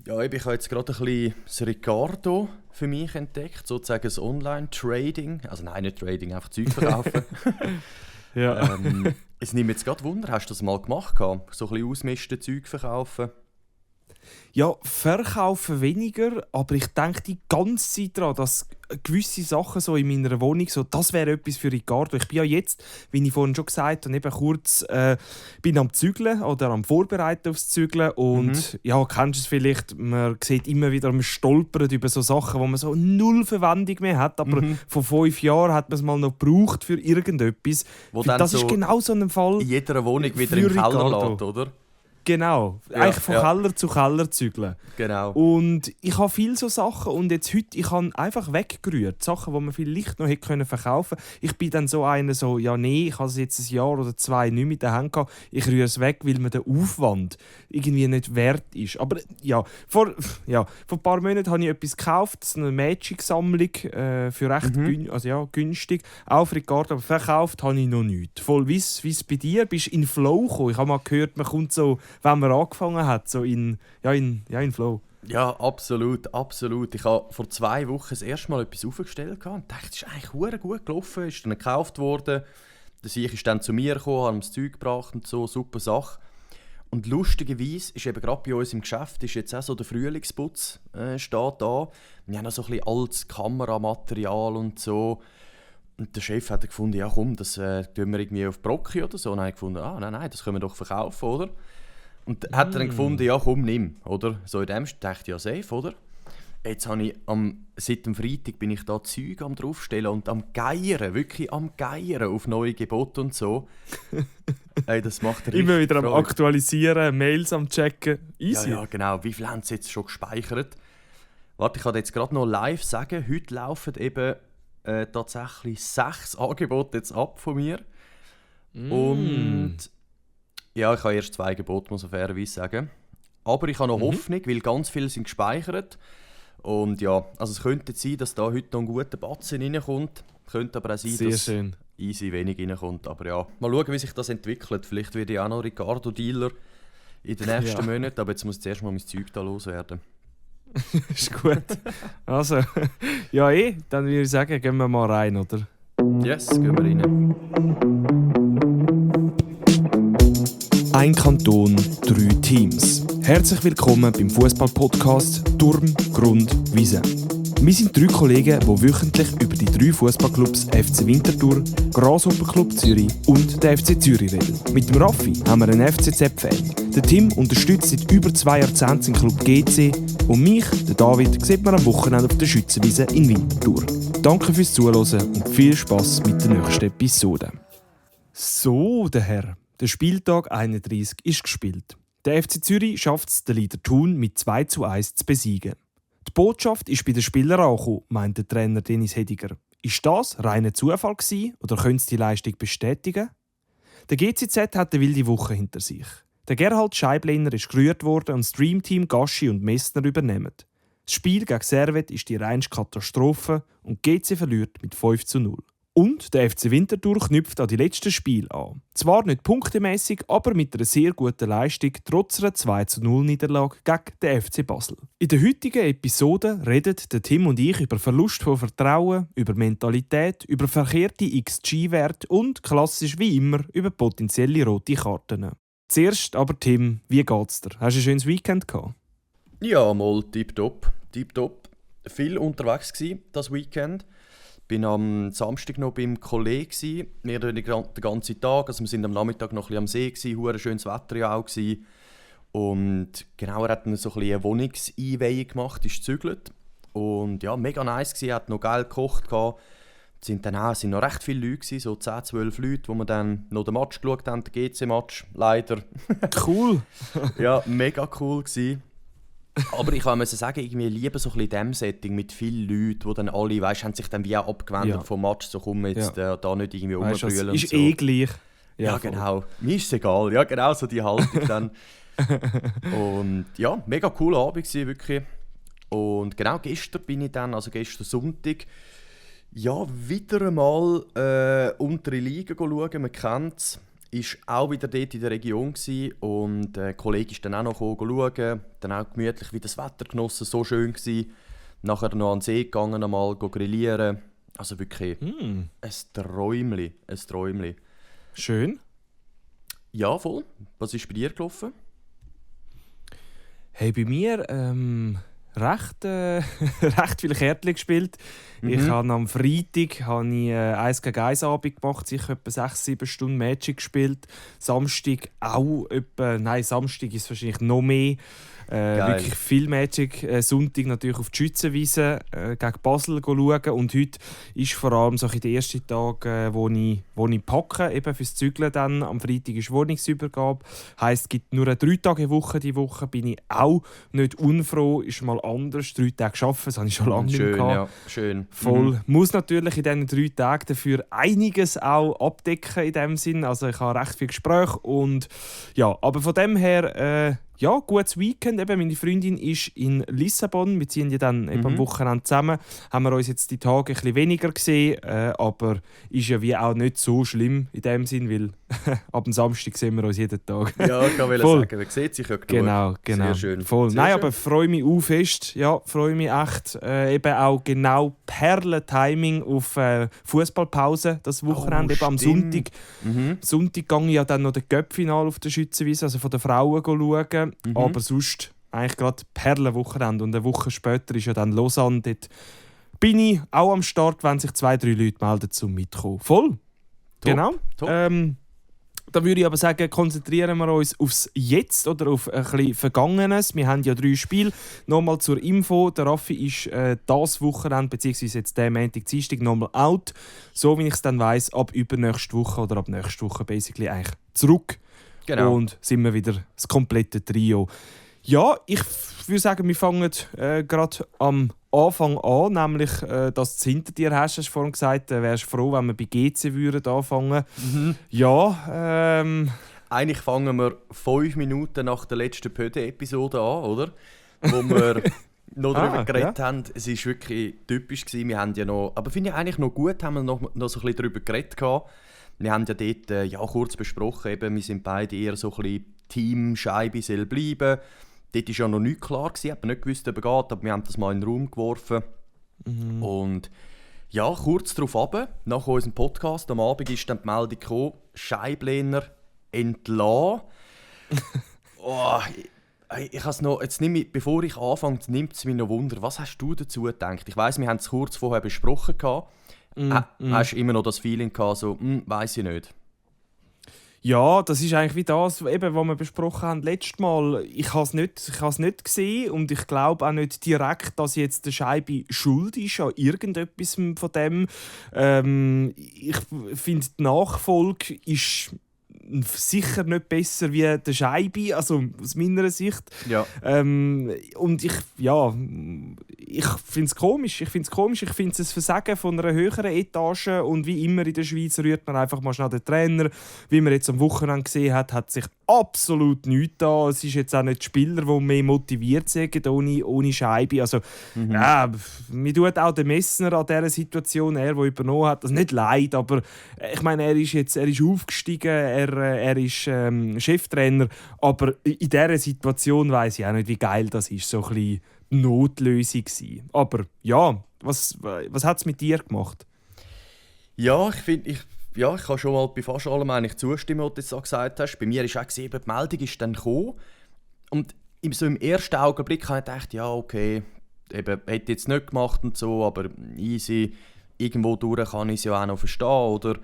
Ja, ich habe jetzt gerade ein bisschen das Ricardo für mich entdeckt, sozusagen das Online-Trading. Also nein, nicht Trading, einfach Zeug verkaufen. Ja. Es nimmt mich jetzt gerade Wunder, hast du das mal gemacht? So ein bisschen ausmisten, Zeug verkaufen? Ja, verkaufen weniger, aber ich denke die ganze Zeit daran, dass gewisse Sachen so in meiner Wohnung, so, das wäre etwas für Ricardo. Ich bin ja jetzt, wie ich vorhin schon gesagt habe, eben kurz bin am Zügeln oder am Vorbereiten aufs Zügeln und ja, kennst du es vielleicht, man sieht immer wieder, man stolpert über so Sachen, wo man so null Verwendung mehr hat, aber vor 5 Jahren hat man es mal noch gebraucht für irgendetwas. Wo dann Das so ist genau so ein Fall in jeder Wohnung wieder für im Keller Ricardo. lässt, oder? Genau, Ja, eigentlich von Keller zu Keller zügeln. Genau. Und ich habe viele so Sachen und jetzt heute, ich habe einfach weggerührt. Sachen, die man vielleicht noch hätte verkaufen können. Ich bin dann so einer so, ja nee, ich habe es jetzt ein Jahr oder 2 nicht mit der Hand gehabt. Ich rühre es weg, weil mir der Aufwand irgendwie nicht wert ist. Aber ja, vor ein paar Monaten habe ich etwas gekauft, so eine Magic-Sammlung für recht günstig. Auch für Ricardo, aber verkauft habe ich noch nichts. Voll wie es bei dir, bist du in Flow gekommen. Ich habe mal gehört, man kommt so, wenn man angefangen hat, so in Flow. Ja, absolut, absolut. Ich habe vor 2 Wochen das erste Mal etwas aufgestellt und dachte, es ist eigentlich verdammt gut gelaufen, ist dann gekauft worden. Der Sieg ist dann zu mir gekommen, hat ihm das Zeug gebracht und so, super Sache. Und lustigerweise ist eben gerade bei uns im Geschäft ist jetzt auch so der Frühlingsputz steht da. Wir haben auch so ein bisschen altes Kameramaterial und so. Und der Chef hat gefunden, ja komm, das tun wir irgendwie auf Brocki oder so. Und dann habe ich gefunden, nein, das können wir doch verkaufen, oder? Und hat er dann gefunden, ja komm, nimm, oder? So in dem dachte ich, ja safe, oder? Jetzt habe ich seit dem Freitag bin ich da Zeug am draufstellen und am Geiern, wirklich am Geiern auf neue Gebote und so. Ey, das macht richtig Immer wieder am Freude. Aktualisieren, Mails am Checken. Easy. Ja, genau. Wie viel haben sie jetzt schon gespeichert? Warte, ich kann jetzt gerade noch live sagen, heute laufen eben tatsächlich 6 Angebote jetzt ab von mir. Und ja, ich habe erst 2 Gebote, muss ich fairerweise sagen. Aber ich habe noch Hoffnung, weil ganz viele sind gespeichert. Und ja, also es könnte sein, dass da heute noch ein guter Batzen reinkommt. Könnte aber auch sein, Sehr dass schön. easy wenig reinkommt. Aber ja, mal schauen, wie sich das entwickelt. Vielleicht werde ich auch noch Ricardo-Dealer in den nächsten Monaten. Aber jetzt muss zuerst mal mein Zeug da loswerden. Ist gut. Also, ja dann würde ich sagen, gehen wir mal rein, oder? Yes, gehen wir rein. Ein Kanton, 3 Teams. Herzlich willkommen beim Fußball-Podcast Turm, Grund, Wiese. Wir sind 3 Kollegen, die wöchentlich über die 3 Fußballclubs FC Winterthur, Grasshopper Club Zürich und der FC Zürich reden. Mit dem Raffi haben wir einen FCZ-Fan. Der Tim unterstützt seit über 2 Jahrzehnten den Club GC und mich, der David, sieht man am Wochenende auf der Schützenwiese in Winterthur. Danke fürs Zuhören und viel Spass mit der nächsten Episode. So, der Herr. Der Spieltag 31 ist gespielt. Der FC Zürich schafft es, den Leader Thun mit 2:1 zu besiegen. Die Botschaft ist bei den Spielern angekommen, meint der Trainer Dennis Hediger. Ist das reiner Zufall gewesen, oder können sie die Leistung bestätigen? Der GCZ hat eine wilde Woche hinter sich. Der Gerhard Scheiblener ist gerührt worden und das Dreamteam Gaschi und Messner übernehmen. Das Spiel gegen Servet ist die reinste Katastrophe und GC verliert mit 5:0. Und der FC Winterthur knüpft an die letzten Spiele an. Zwar nicht punktemässig, aber mit einer sehr guten Leistung trotz einer 2:0-Niederlage gegen den FC Basel. In der heutigen Episode reden der Tim und ich über Verlust von Vertrauen, über Mentalität, über verkehrte XG-Werte und, klassisch wie immer, über potenzielle rote Karten. Zuerst aber Tim, wie geht's dir? Hast du ein schönes Weekend gehabt? Ja, mal tipptopp. Viel unterwegs gsi das Weekend. Bin am Samstag noch beim Kollegen, mehr oder weniger den ganzen Tag. Also wir sind am Nachmittag noch ein bisschen am See, hure schönes Wetter ja auch gsi. Und genau, er hat dann so ein bisschen eine Wohnungseinweihung gemacht, ist gezügelt. Und ja, mega nice gsi, hat noch geil gekocht gehabt. Sind noch recht viele Leute gsi, so 10, 12 Leute, wo wir dann noch den Match geschaut haben, den GC-Match, leider. Cool! Ja, mega cool gsi. Aber ich muss sagen, irgendwie lieber so ein bisschen in diesem Setting mit vielen Leuten, die dann alle, weißt, haben sich dann wie auch abgewendet vom Match, so komm jetzt da nicht irgendwie rumbrüllen. Ist so. gleich. Ja, genau. Mir ist es egal. Ja, genau, so die Haltung dann. Und ja, mega cooler Abend gewesen, wirklich. Und genau, gestern bin ich dann, also gestern Sonntag, ja, wieder einmal untere Liga schauen, man kennt es. auch wieder dort in der Region gewesen, und ein Kollege ist dann auch noch schauen, dann auch gemütlich wie das Wetter genossen, so schön gewesen. Nachher noch an den See gegangen, einmal grillieren. Also wirklich ein Träumchen. Schön. Ja, voll. Was ist bei dir gelaufen? Hey, bei mir recht viele Kärtchen gespielt. Ich habe am Freitag 1 gegen 1 Abend gemacht, sicher etwa 6-7 Stunden Magic gespielt. Samstag auch etwa, nein, Samstag ist wahrscheinlich noch mehr. Wirklich viel Magic. Sonntag natürlich auf die Schützenwiese gegen Basel schauen. Und heute ist vor allem so der erste Tag, wo ich packe, eben fürs Zügeln dann. Am Freitag ist Wohnungsübergabe. Heisst, es gibt nur eine 3-Tage-Woche. Die Woche bin ich auch nicht unfroh. Ist mal anders. 3 Tage arbeiten, das habe ich schon lange nicht mehr gehabt. Ja, schön. Voll. Muss natürlich in diesen 3 Tagen dafür einiges auch abdecken in dem Sinn. Also ich habe recht viel Gespräche und ja, aber von dem her ja, gutes Weekend. Eben, meine Freundin ist in Lissabon. Wir ziehen ja dann eben am Wochenende zusammen. Haben wir uns jetzt die Tage ein bisschen weniger gesehen, aber ist ja wie auch nicht so schlimm in dem Sinn, weil ab dem Samstag sehen wir uns jeden Tag. Ja, ich kann sagen, man sieht sich ja genug. Genau. Sehr schön. Voll. Sehr Nein, schön. aber freue mich auch fest. Ja, freue mich echt. Eben auch genau Perlen-Timing auf Fußballpause das Wochenende. Eben am Sonntag. Sonntag gehe ich ja dann noch das Cup-Finale auf der Schützenwiese, also von den Frauen schauen. Aber sonst eigentlich gerade Perlenwochenende. Und eine Woche später ist ja dann Lausanne. Dort bin ich auch am Start, wenn sich 2-3 Leute melden, zum Mitkommen. Voll. Top, Genau. top. Da würde ich aber sagen, konzentrieren wir uns aufs Jetzt oder auf ein bisschen Vergangenes. Wir haben ja 3 Spiele. Nochmal zur Info. Der Raffi ist das Wochenende, beziehungsweise jetzt der Montag, Dienstag, nochmal out. So wie ich es dann weiss, ab übernächste Woche oder ab nächste Woche basically eigentlich zurück. Genau. Und sind wir wieder das komplette Trio. Ja, ich würde sagen, wir fangen gerade am Anfang an, nämlich dass du es hinter dir hast. Hast du vorhin gesagt, wärst froh, wenn wir bei GC würden anfangen. Ja, Eigentlich fangen wir 5 Minuten nach der letzten Pöde-Episode an, oder? Wo wir noch darüber geredet haben. Es war wirklich typisch gewesen. Wir haben ja noch, aber finde ich eigentlich noch gut, haben wir noch so ein bisschen darüber geredet gehabt. Wir haben ja dort kurz besprochen, eben, wir sind beide eher so ein bisschen Team Scheibe soll bleiben. Dort war ja noch nichts klar, ich habe nicht gewusst, ob es geht, aber wir haben das mal in den Raum geworfen. Und ja, kurz darauf runter, nach unserem Podcast am Abend ist dann die Meldung gekommen, Scheiblehner entlassen. Ich has noch, jetzt bevor ich anfange, nimmt es mich noch Wunder, was hast du dazu gedacht? Ich weiss, wir haben es kurz vorher besprochen. Hast du immer noch das Feeling gehabt, so, weiss ich nicht? ja, das ist eigentlich wie das, eben, was wir besprochen haben letztes Mal. Ich habe es nicht gesehen und ich glaube auch nicht direkt, dass jetzt der Scheibe schuld ist an irgendetwas von dem. Ich finde, die Nachfolge ist sicher nicht besser wie der Scheibe, also aus meiner Sicht. Ja. Und ich finde es komisch. Ich finde es ein Versagen von einer höheren Etage. Und wie immer in der Schweiz rührt man einfach mal schnell den Trainer. Wie man jetzt am Wochenende gesehen hat sich absolut nichts da. Es ist jetzt auch nicht die Spieler, die mehr motiviert sind ohne Scheibe. Also, ja, mir tut auch der Messner an dieser Situation, der übernommen hat, das nicht leid, aber ich meine, er ist aufgestiegen, er ist Cheftrainer, aber in dieser Situation weiss ich auch nicht, wie geil das ist, so ein bisschen Notlösung gewesen. Aber ja, was hat es mit dir gemacht? Ja, ich kann schon mal bei fast allem eigentlich zustimmen, was du jetzt so gesagt hast. Bei mir war auch gesehen, die Meldung ist dann gekommen. Und so im ersten Augenblick habe ich gedacht, ja, okay, eben, hätte jetzt nicht gemacht und so, aber easy, irgendwo durch kann ich es ja auch noch verstehen, oder?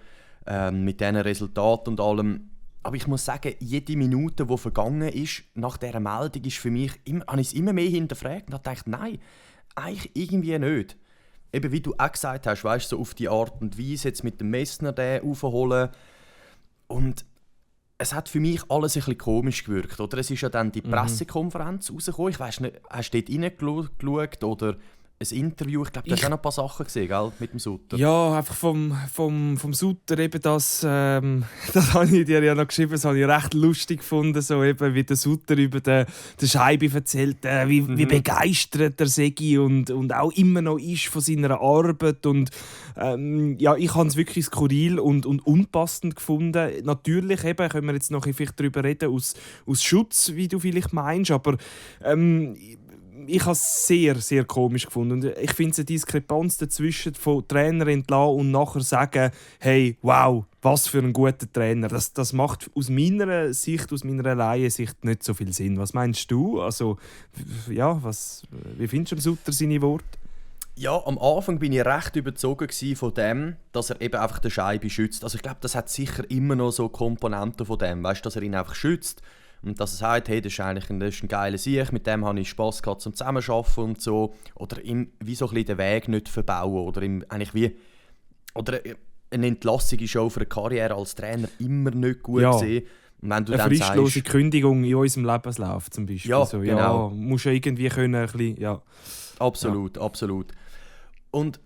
Mit diesen Resultaten und allem. Aber ich muss sagen, jede Minute, die vergangen ist, nach dieser Meldung, ist für mich, habe ich es immer mehr hinterfragt und habe gedacht, nein, eigentlich irgendwie nicht. Eben wie du auch gesagt hast, weißt, so auf die Art und Weise jetzt mit dem Messner den aufholen. Und es hat für mich alles ein bisschen komisch gewirkt. Oder? Es ist ja dann die Pressekonferenz rausgekommen. Ich weiss nicht, hast du dort reingeschaut oder ein Interview, ich glaube, du hast auch noch ein paar Sachen gesehen, gell, mit dem Sutter. Ja, einfach vom Sutter eben das habe ich dir ja noch geschrieben, das habe ich recht lustig gefunden, so eben, wie der Sutter über den Scheibe erzählt, wie begeistert er sei und auch immer noch ist von seiner Arbeit und ja, ich habe es wirklich skurril und unpassend gefunden. Natürlich eben, können wir jetzt noch vielleicht darüber reden, aus Schutz, wie du vielleicht meinst, aber ich habe es sehr, sehr komisch gefunden. Und ich finde es eine Diskrepanz dazwischen von Trainer entlassen und nachher sagen, hey, wow, was für ein guter Trainer. Das macht aus meiner Sicht, aus meiner Laiensicht nicht so viel Sinn. Was meinst du? Also, ja, wie findest du am Sutter seine Worte? Ja, am Anfang bin ich recht überzogen von dem, dass er eben einfach die Scheibe schützt. Also ich glaube, das hat sicher immer noch so Komponenten von dem, weißt, dass er ihn einfach schützt. Und dass er sagt, hey, das ist eigentlich ein geiler Sieg, mit dem habe ich Spass gehabt zum Zusammenarbeiten und so. Oder ihm wie so ein bisschen den Weg nicht verbauen. Oder ihm eigentlich wie... Oder eine Entlassung ist auch für eine Karriere als Trainer immer nicht gut gesehen. Und wenn du eine dann fristlose Kündigung in unserem Lebenslauf zum Beispiel. Ja, so, genau. Ja, musst du irgendwie können, ein bisschen, ja. Absolut, absolut. Und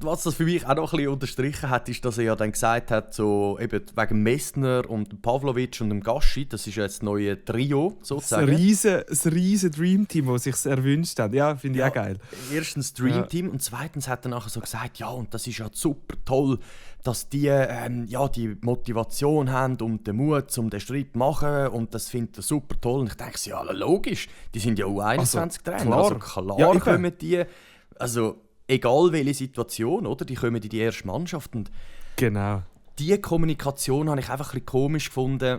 was das für mich auch noch ein bisschen unterstrichen hat, ist, dass er ja dann gesagt hat, so, eben wegen Messner und Pavlovic und dem Gaschi, das ist ja jetzt das neue Trio, sozusagen. Das riesen Dreamteam, das sich erwünscht hat. Ja, finde ich auch geil. Erstens Dreamteam und zweitens hat er nachher so gesagt, ja, und das ist ja super toll, dass die die Motivation haben und den Mut, um den Schritt zu machen und das findet er super toll. Und ich denke, ja, logisch, die sind ja U21-Trainer, also klar kommen die, also egal welche Situation, oder? Die kommen in die erste Mannschaft. Und genau. Diese Kommunikation habe ich einfach ein bisschen komisch gefunden.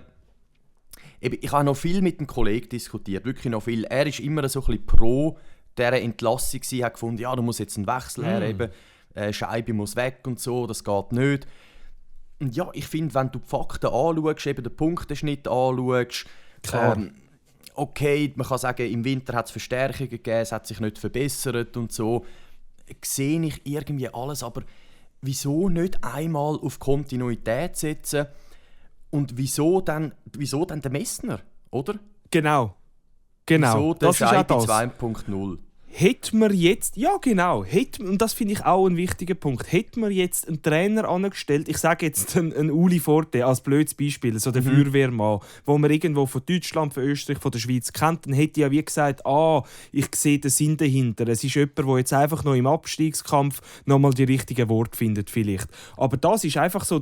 Ich habe noch viel mit dem Kollegen diskutiert, wirklich noch viel. Er ist immer so ein bisschen pro dieser Entlassung gewesen, hat gefunden, ja, du musst jetzt einen Wechsel her, eben, Scheibe muss weg und so, das geht nicht. Und ja, ich finde, wenn du die Fakten anschaust, eben den Punkteschnitt anschaust, okay, man kann sagen, im Winter hat es Verstärkungen gegeben, es hat sich nicht verbessert und so, sehe ich irgendwie alles, aber wieso nicht einmal auf Kontinuität setzen und wieso dann der Messner, oder? Genau. Wieso der das Scheibe ist auch das. 2.0? Hätten wir jetzt, ja genau, und das finde ich auch ein wichtiger Punkt, hätten wir jetzt einen Trainer angestellt, ich sage jetzt einen Uli Forte als blödes Beispiel, so der Feuerwehrmann, wo man irgendwo von Deutschland, von Österreich, von der Schweiz kennt, dann hätte ja wie gesagt, ich sehe den Sinn dahinter. Es ist jemand, der jetzt einfach noch im Abstiegskampf nochmal die richtigen Worte findet vielleicht. Aber das ist einfach so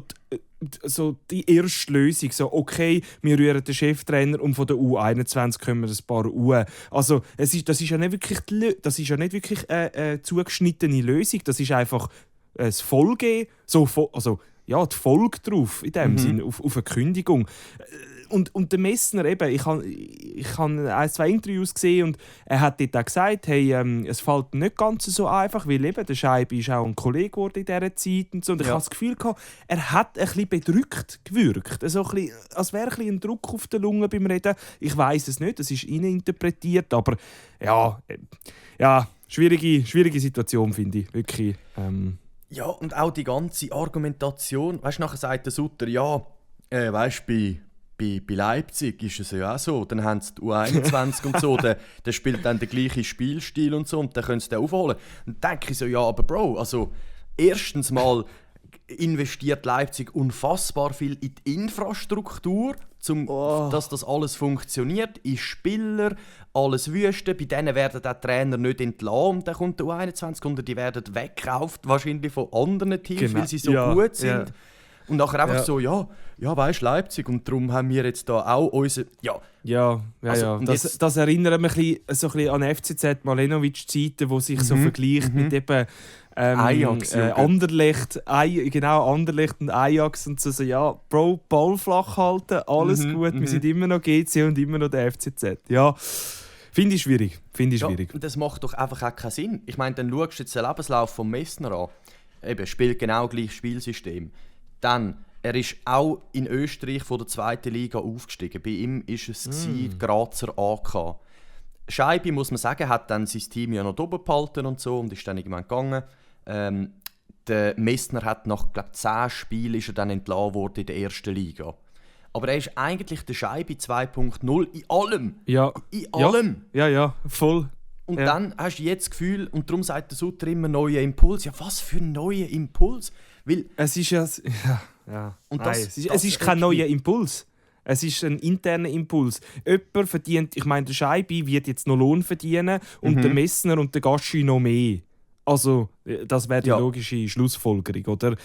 die erste Lösung, so okay, wir rühren den Cheftrainer und von der U21 kommen ein paar U. Also das ist ja nicht wirklich eine zugeschnittene Lösung, das ist einfach ein Folge, die Folge drauf, in dem Sinne, auf eine Kündigung. Und der Messner eben, ich habe 1-2 Interviews gesehen und er hat dort auch gesagt, hey, es fällt nicht ganz so einfach, weil eben der Scheibe ist auch ein Kollege geworden in dieser Zeit und so. Und ich habe das Gefühl gehabt, er hat ein bisschen bedrückt gewirkt, also ein bisschen, als wäre ein bisschen ein Druck auf der Lunge beim Reden. Ich weiss es nicht, das ist interpretiert, aber schwierige Situation, finde ich, wirklich. Ja, und auch die ganze Argumentation, weißt du, nachher sagt der Sutter, weißt du, bei Leipzig ist es ja auch so, dann haben sie die U21 und so, der spielt dann den gleichen Spielstil und so und dann können sie den aufholen. Und dann denke ich so, ja, aber Bro, also erstens mal investiert Leipzig unfassbar viel in die Infrastruktur, dass das alles funktioniert, in Spieler, alles Wüste, bei denen werden die Trainer nicht entlassen und dann kommt der U21 und die werden weggekauft, wahrscheinlich von anderen Teams, weil sie so gut sind. Ja. Und nachher einfach so, weisst Leipzig, und darum haben wir jetzt da auch unsere... Das erinnert mich so ein bisschen an FCZ Malenovic-Zeiten, wo sich so vergleicht mit eben Ajax, Anderlecht und Ajax und so, Bro, Ball flach halten, alles gut, wir sind immer noch GC und immer noch der FCZ. Ja, finde ich schwierig. Und das macht doch einfach auch keinen Sinn. Ich meine, dann schaust du jetzt den Lebenslauf vom Messner an. Eben, spielt genau gleiches Spielsystem. Dann, er ist auch in Österreich von der 2. Liga aufgestiegen. Bei ihm war es die Grazer AK. Scheibe, muss man sagen, hat dann sein Team ja noch oben behalten und so und ist dann irgendwann gegangen. Der Messner hat nach 10 Spielen ist er dann entlassen worden in der 1. Liga. Aber er ist eigentlich der Scheibe 2.0 in allem. Ja. In allem. Ja, voll. Und dann hast du jetzt das Gefühl, und darum sagt der Sutter immer neuer Impuls. Ja, was für ein neuer Impuls? Weil es ist ja... Und Nein, es ist kein neuer Impuls. Es ist ein interner Impuls. Jemand verdient, ich meine, der Scheibe wird jetzt noch Lohn verdienen und der Messner und der Gaschi noch mehr. Also, das wäre die logische Schlussfolgerung, oder?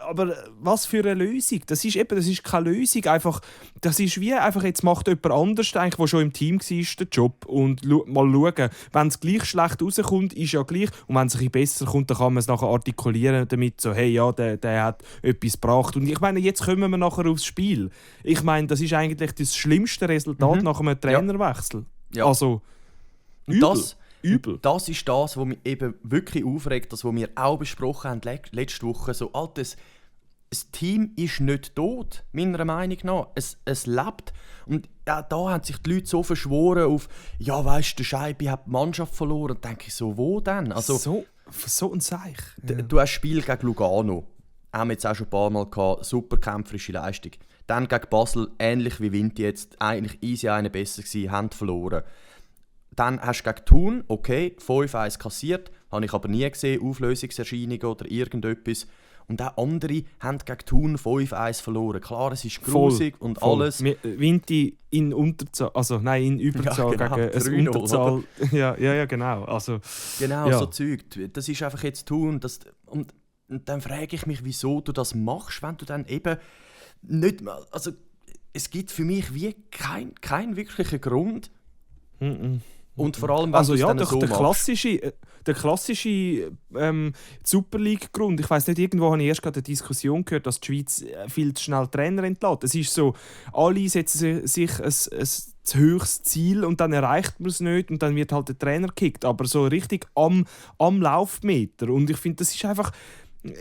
Aber was für eine Lösung? Das ist keine Lösung. Einfach, das ist wie einfach, jetzt macht jemand anders, eigentlich, der schon im Team war, den Job. Und mal schauen, wenn es gleich schlecht rauskommt, ist ja gleich. Und wenn es ein bisschen besser kommt, dann kann man es nachher artikulieren damit, so, hey, ja, der hat etwas gebracht. Und ich meine, jetzt kommen wir nachher aufs Spiel. Ich meine, das ist eigentlich das schlimmste Resultat nach einem Trainerwechsel. Ja. Also, übel. Übel. Das ist das, was mich eben wirklich aufregt, das, was wir auch besprochen haben letzte Woche. So, das Team ist nicht tot, meiner Meinung nach. Es lebt. Und ja, da haben sich die Leute so verschworen auf, ja, weisst du, der Scheibe hat die Mannschaft verloren. Da denke ich so, wo denn? Also, so ein Seich. Du hast ein Spiel gegen Lugano. Haben wir jetzt auch schon ein paar Mal gehabt. Super kämpferische Leistung. Dann gegen Basel, ähnlich wie Vinti jetzt, eigentlich easy eine besser gewesen, haben verloren. Dann hast du gegen Thun, okay, 5-1 kassiert, habe ich aber nie gesehen, Auflösungserscheinungen oder irgendetwas. Und auch andere haben gegen Thun 5-1 verloren. Klar, es ist grusig und alles. Vinti in Überzahl ja, genau, gegen ein Unterzahl. Ja, genau. Also, genau, so Zeug. Das ist einfach jetzt Thun. Und dann frage ich mich, wieso du das machst, wenn du dann eben nicht mal... Also, es gibt für mich wie kein wirklichen Grund. Und vor allem, wenn also du es ja, dann so der klassische Super League-Grund. Ich weiss nicht, irgendwo habe ich erst gerade eine Diskussion gehört, dass die Schweiz viel zu schnell Trainer entlässt. Es ist so, alle setzen sich ein höchstes Ziel und dann erreicht man es nicht und dann wird halt der Trainer gekickt. Aber so richtig am Laufmeter. Und ich finde, das ist einfach...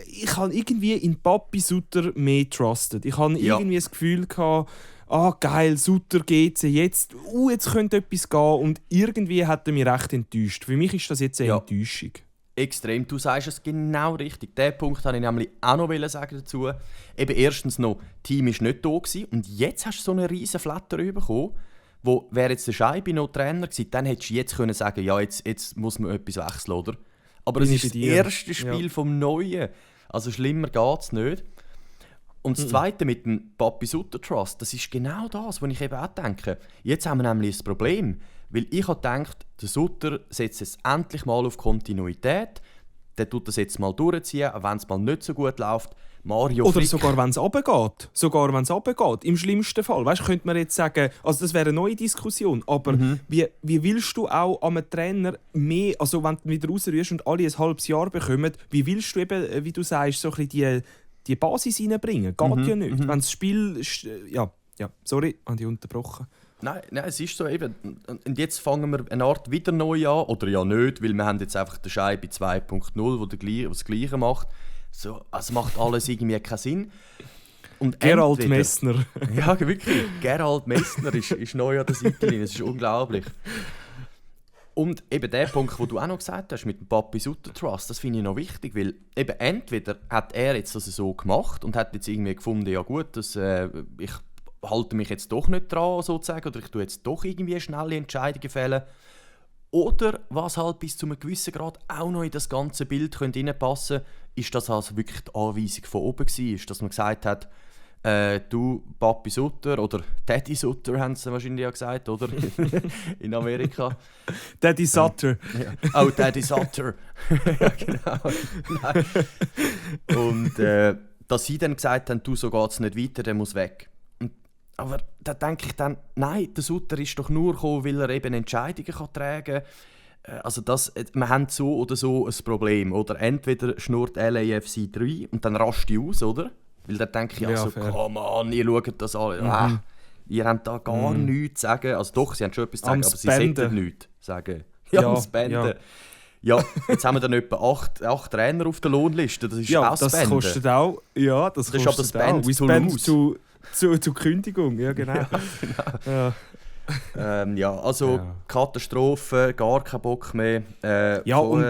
Ich habe irgendwie in Papi Sutter mehr trusted. Ich habe irgendwie das Gefühl gehabt, geil, Sutter GC, jetzt könnte etwas gehen. Und irgendwie hat er mich recht enttäuscht. Für mich ist das jetzt eine Enttäuschung. Extrem, du sagst es genau richtig. Den Punkt wollte ich nämlich auch noch sagen dazu. Eben erstens noch, das Team war nicht da gewesen, und jetzt hast du so einen riesen Flatter bekommen, wo, wäre jetzt der Scheibe noch Trainer gewesen, dann hättest du jetzt können sagen, ja, jetzt muss man etwas wechseln, oder? Aber es ist das erste Spiel vom Neuen. Also schlimmer geht es nicht. Und das Zweite mit dem Papi Sutter Trust, das ist genau das, was ich eben auch denke. Jetzt haben wir nämlich ein Problem. Weil ich habe gedacht, der Sutter setzt jetzt endlich mal auf Kontinuität. Der tut das jetzt mal durchziehen, auch wenn es mal nicht so gut läuft. Mario Oder Frick. sogar wenn es runtergeht. Im schlimmsten Fall. Weißt, könnte man jetzt sagen, also das wäre eine neue Diskussion, aber wie willst du auch an einem Trainer mehr, also wenn du wieder rausrührst und alle ein halbes Jahr bekommen, wie willst du eben, wie du sagst, so ein bisschen die Basis reinbringen? Geht ja nicht. Wenn das Spiel... sorry, habe ich unterbrochen. Nein, es ist so eben. Und jetzt fangen wir eine Art wieder neu an. Oder ja nicht, weil wir haben jetzt einfach den Scheibe 2.0, der das Gleiche macht. So, also macht alles irgendwie keinen Sinn. Und Gerald Messner. Ja, wirklich. Gerald Messner ist neu an der Seitenlinie. Das ist unglaublich. Und eben der Punkt, den du auch noch gesagt hast, mit dem Papi Sutter Trust, das finde ich noch wichtig, weil eben entweder hat er jetzt das so gemacht und hat jetzt irgendwie gefunden, ja gut, ich halte mich jetzt doch nicht dran, sozusagen, oder ich tue jetzt doch irgendwie schnelle Entscheidungen fällen. Oder was halt bis zu einem gewissen Grad auch noch in das ganze Bild reinpassen könnte, ist, dass also wirklich die Anweisung von oben war, dass man gesagt hat, du Papi Sutter oder Daddy Sutter haben sie wahrscheinlich ja gesagt, oder? In Amerika. Daddy Sutter. Ja. Oh, Daddy Sutter. Ja, genau. Nein. Und dass sie dann gesagt haben, du, so geht es nicht weiter, der muss weg. Aber da denke ich dann, nein, der Sutter ist doch nur gekommen, weil er eben Entscheidungen tragen kann. Also wir haben so oder so ein Problem. Oder entweder schnurrt LAFC 3 und dann rast die aus, oder? Weil dann denke ich, also, come on, ihr schaut das an. Ihr habt da gar nichts zu sagen. Also doch, sie haben schon etwas zu sagen, aber sie sollten nichts sagen. Ja, am Spenden. Ja, jetzt haben wir dann etwa 8 Trainer auf der Lohnliste. Das ist auch das Spenden. Kostet auch. Ja, das kostet ist aber auch. Spend Zur Kündigung, ja genau. Ja, genau. Also Katastrophe, gar keinen Bock mehr.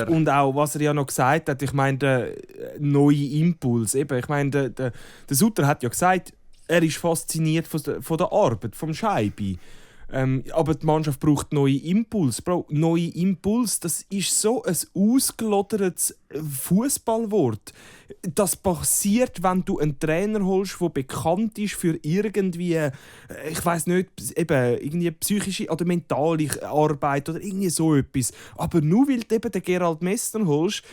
Und auch, was er ja noch gesagt hat, ich meine, der neue Impuls. Eben, ich meine, der Sutter hat ja gesagt, er ist fasziniert von der Arbeit, vom Scheibe. Aber die Mannschaft braucht neue Impuls. Bro, neue Impuls, das ist so ein ausgelodertes Fußballwort. Das passiert, wenn du einen Trainer holst, der bekannt ist für irgendwie, ich weiss nicht, eben irgendwie psychische oder mentale Arbeit oder irgendwie so etwas. Aber nur weil du eben den Gerald Messner holst,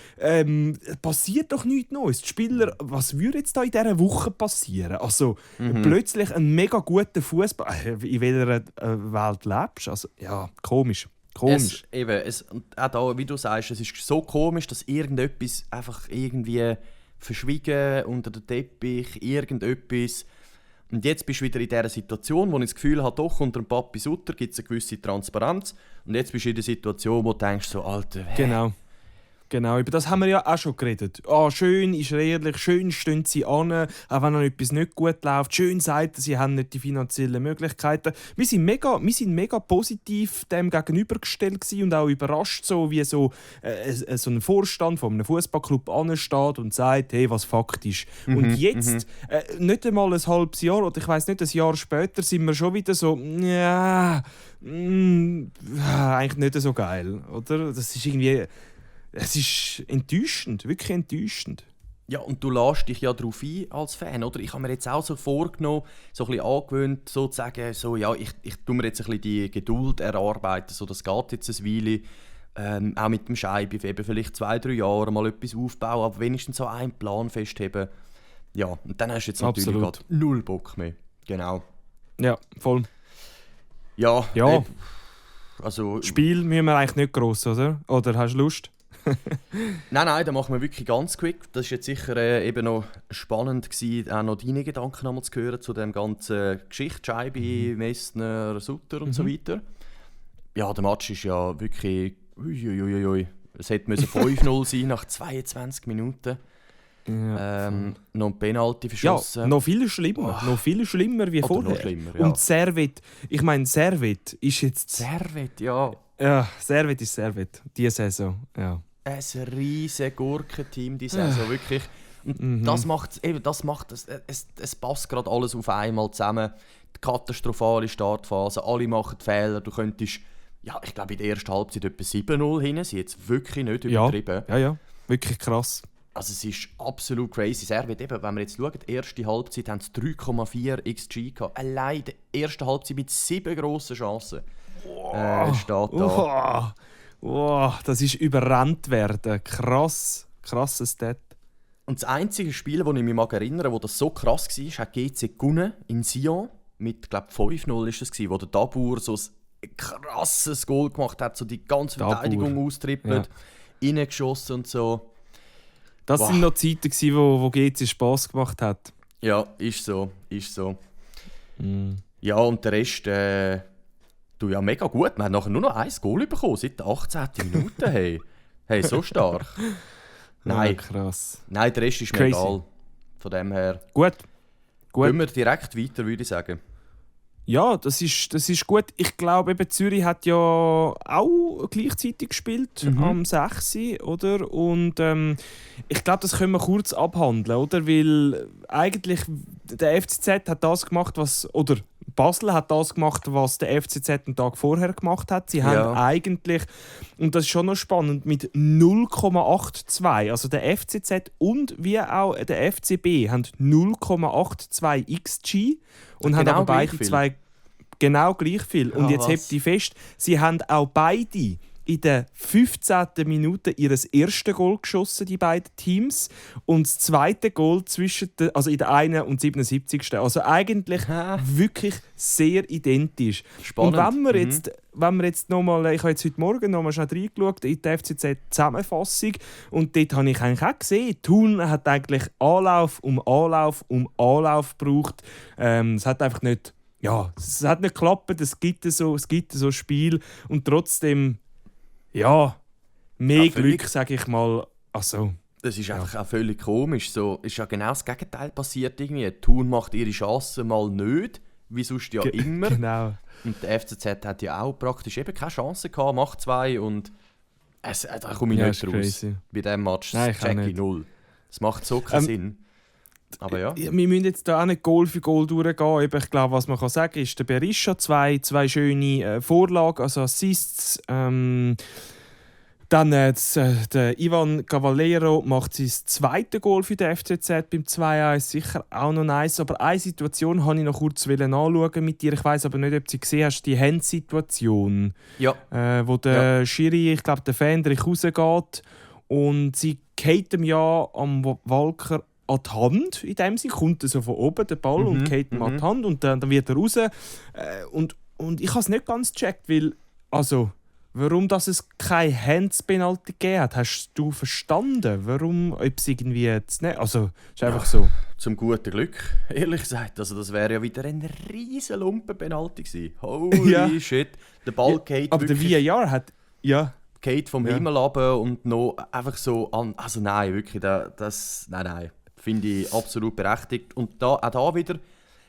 passiert doch nichts Neues. Die Spieler, was würde jetzt da in dieser Woche passieren? Also plötzlich ein mega guter Fußball. In welcher Welt lebst du? Also, ja, komisch. Komisch. Auch da, wie du sagst, es ist so komisch, dass irgendetwas einfach irgendwie verschwiegen unter den Teppich, irgendetwas. Und jetzt bist du wieder in dieser Situation, wo ich das Gefühl habe, doch, unter dem Papi Sutter gibt es eine gewisse Transparenz. Und jetzt bist du in der Situation, wo du denkst, so, Alter, Genau, über das haben wir ja auch schon geredet. Schön ist er ehrlich, schön stehen sie an, auch wenn noch etwas nicht gut läuft. Schön sagt er, sie haben nicht die finanziellen Möglichkeiten. Wir sind mega positiv dem gegenübergestellt und auch überrascht, so wie so ein Vorstand von einem Fußballclub ansteht und sagt, hey, was faktisch. Und jetzt, nicht einmal ein halbes Jahr oder ich weiss nicht, ein Jahr später, sind wir schon wieder so, eigentlich nicht so geil, oder? Das ist irgendwie... Es ist enttäuschend, wirklich enttäuschend. Ja, und du lässt dich ja darauf ein als Fan, oder? Ich habe mir jetzt auch so vorgenommen, so ein bisschen angewöhnt, sozusagen, so, ja, ich tue mir jetzt ein bisschen die Geduld erarbeiten, so, das geht jetzt ein Weile. Auch mit dem Scheibe, eben vielleicht 2-3 Jahre mal etwas aufbauen, aber wenigstens so einen Plan festheben. Ja, und dann hast du jetzt natürlich gerade null Bock mehr. Genau. Ja, voll. Ja. Also, Spiel müssen wir eigentlich nicht gross, oder? Oder hast du Lust? Nein, da machen wir wirklich ganz quick. Das war jetzt sicher eben noch spannend gewesen, auch noch deine Gedanken einmal zu hören zu dem ganzen Geschichte, Scheibe, Messner, Sutter und so weiter. Ja, der Match ist ja wirklich... Uiuiuiui. Es hätte 5-0 sein nach 22 Minuten. Ja, noch ein Penalty verschossen. Ja, noch viel schlimmer wie vorher. Noch schlimmer, ja. Und Servet, ich meine, Servet ist jetzt... Servet, ja. Ja, Servet ist Servet, diese Saison, ja. Ein riesiges Gurkenteam diese Saison, wirklich. Und das macht es passt gerade alles auf einmal zusammen. Die katastrophale Startphase, alle machen Fehler. Du könntest, ja, ich glaube in der ersten Halbzeit etwa 7-0 hin, sie jetzt wirklich nicht übertrieben. Ja, wirklich krass. Also es ist absolut crazy. Servet, eben, wenn wir jetzt schauen, die erste Halbzeit haben sie 3,4 XG gehabt. Allein die erste Halbzeit mit 7 grossen Chancen. Steht da. Das ist überrannt werden. Krasses Stat. Und das einzige Spiel, das ich mich erinnere, wo das so krass war, hat GC gewonnen in Sion. Mit, glaube 5-0 war das, wo der Dabur so ein krasses Goal gemacht hat, so die ganze Verteidigung austrippelt, reingeschossen und so. Das sind noch Zeiten, wo GC Spass gemacht hat. Ja, ist so. Ja, und der Rest... Du, ja, mega gut. Wir haben nachher nur noch ein Goal bekommen, seit der 18. Minute. Hey, so stark. Nein. Ja, krass. Nein, der Rest ist mir egal. Von dem her. Gut. Gehen wir direkt weiter, würde ich sagen. Ja, das ist gut. Ich glaube, eben Zürich hat ja auch gleichzeitig gespielt, am 6. oder? Und ich glaube, das können wir kurz abhandeln, oder? Weil eigentlich der FCZ hat das gemacht, oder Basel hat das gemacht, was der FCZ einen Tag vorher gemacht hat. Sie haben eigentlich, und das ist schon noch spannend, mit 0,82, also der FCZ und wie auch der FCB haben 0,82 XG und haben aber beide zwei genau gleich viel. Und jetzt habt ihr fest, sie haben auch beide in der 15. Minute ihr erstes Goal geschossen, die beiden Teams. Und das zweite Goal also in der 71. Also eigentlich wirklich sehr identisch. Spannend. Und wenn wir jetzt nochmal, ich habe jetzt heute Morgen nochmal schnell reingeschaut in die FCZ-Zusammenfassung und dort habe ich eigentlich auch gesehen, Thun hat eigentlich Anlauf um Anlauf gebraucht. Es hat einfach nicht, es hat nicht geklappt, es gibt so Spiel und trotzdem mehr Glück, sage ich mal. Also, das ist einfach auch völlig komisch. So, ist ja genau das Gegenteil passiert. Irgendwie. Thun macht ihre Chancen mal nicht, wie sonst ja immer. Genau. Und der FCZ hat ja auch praktisch eben keine Chance gehabt, macht 2 und da komme ich nicht raus. Crazy. Bei diesem Match Nein, check ich 0. Das macht so keinen Sinn. Aber ja. Wir müssen jetzt da auch nicht Goal für Goal durchgehen. Eben, ich glaube, was man kann sagen ist, der Berisha zwei schöne Vorlagen, also Assists. Dann der Ivan Cavallero macht sein zweites Goal für den FCZ beim 2-1. Sicher auch noch nice. Aber eine Situation wollte ich noch kurz anschauen mit dir. Ich weiss aber nicht, ob du sie gesehen hast, die Handsituation. Ja. Wo der Schiri, ich glaube, der Fendrich rausgeht und sie geht ihm ja am Walker an die Hand. In dem Sinne kommt er so von oben, der Ball, und geht ihm an die Hand und dann wird er raus. Und ich habe es nicht ganz gecheckt, weil, also, warum dass es keine Hands-Penalty gegeben hat, hast du verstanden? Warum, ob es irgendwie jetzt nicht... Also, ist einfach so. Zum guten Glück, ehrlich gesagt. Also das wäre ja wieder ein riesen Lumpen-Penalty gewesen. Holy shit. Der Ball geht aber wirklich... der VAR hat... Ja. Geht vom Himmel runter und noch einfach so an... Also nein, wirklich, nein. Finde ich absolut berechtigt. Und auch da wieder,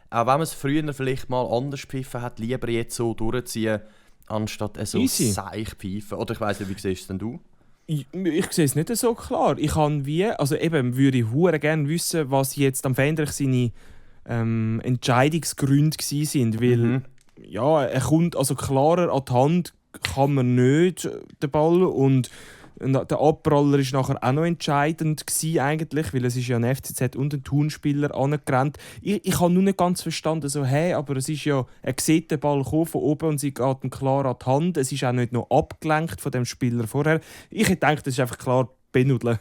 auch wenn man es früher vielleicht mal anders gepfiffen hat, lieber jetzt so durchziehen, anstatt so seich pfeifen. Oder ich weiss nicht, wie siehst es denn du? Ich sehe es nicht so klar. Ich kann würde ich hure gerne wissen, was jetzt am Fendrich seine Entscheidungsgründe waren. Weil er kommt also klarer an die Hand, kann man nicht, den Ball. Und der Abpraller war nachher auch noch entscheidend eigentlich, weil es ist ja ein FCZ und ein Thun-Spieler angerannt. Ich habe nur nicht ganz verstanden, aber es ist ja, er sieht den Ball kommen von oben und sie geht ihm klar an die Hand. Es ist auch nicht noch abgelenkt von dem Spieler vorher. Ich hätte gedacht, das ist einfach klar benudeln.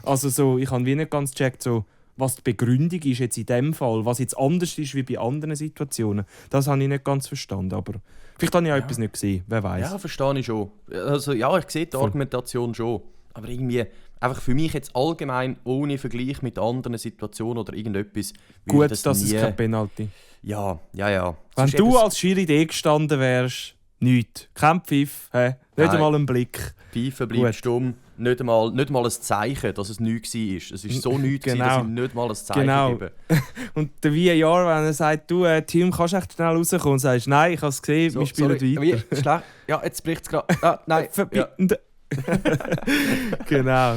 Also so, ich habe nicht ganz gecheckt, so, was die Begründung ist jetzt in dem Fall, was jetzt anders ist wie bei anderen Situationen. Das habe ich nicht ganz verstanden, aber vielleicht habe ich auch etwas nicht gesehen, wer weiß. Ja, verstehe ich schon. Also ja, ich sehe die Argumentation schon. Aber irgendwie, einfach für mich jetzt allgemein, ohne Vergleich mit anderen Situationen oder irgendetwas... Gut, dass es kein Penalty. Ja. Wenn du als Schiri D gestanden wärst, nichts. Kein Pfiff, nicht einmal ein Blick. Pfeifen bleibt stumm. Nicht mal ein Zeichen, dass es nichts war. Es war so nichts, dass ich nicht mal ein Zeichen gebe. Und der VAR, wenn er sagt, du, Team, kannst du echt schnell rauskommen, und sagst, nein, ich habe es gesehen, wir spielen weiter. Ja, jetzt bricht es gerade. Nein, verbietend. Genau.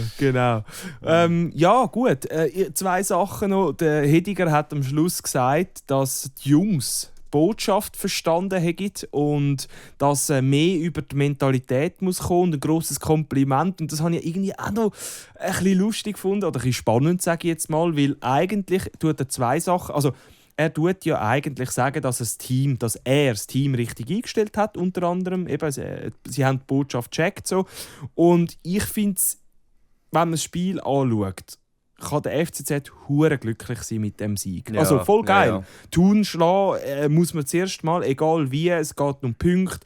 Ja, gut. Zwei Sachen noch. Der Hediger hat am Schluss gesagt, dass die Jungs Botschaft verstanden haben und dass mehr über die Mentalität muss kommen. Ein grosses Kompliment. Und das habe ich irgendwie auch noch ein bisschen lustig gefunden oder ein bisschen spannend, sage ich jetzt mal, weil eigentlich tut er zwei Sachen. Also er tut ja eigentlich sagen, dass er das Team richtig eingestellt hat, unter anderem. Eben, sie haben die Botschaft gecheckt. So. Und ich finde, wenn man das Spiel anschaut, kann der FCZ hure glücklich sein mit dem Sieg. Ja, also voll geil. Ja. Thun schlagen muss man zuerst mal, egal wie, es geht um Punkte.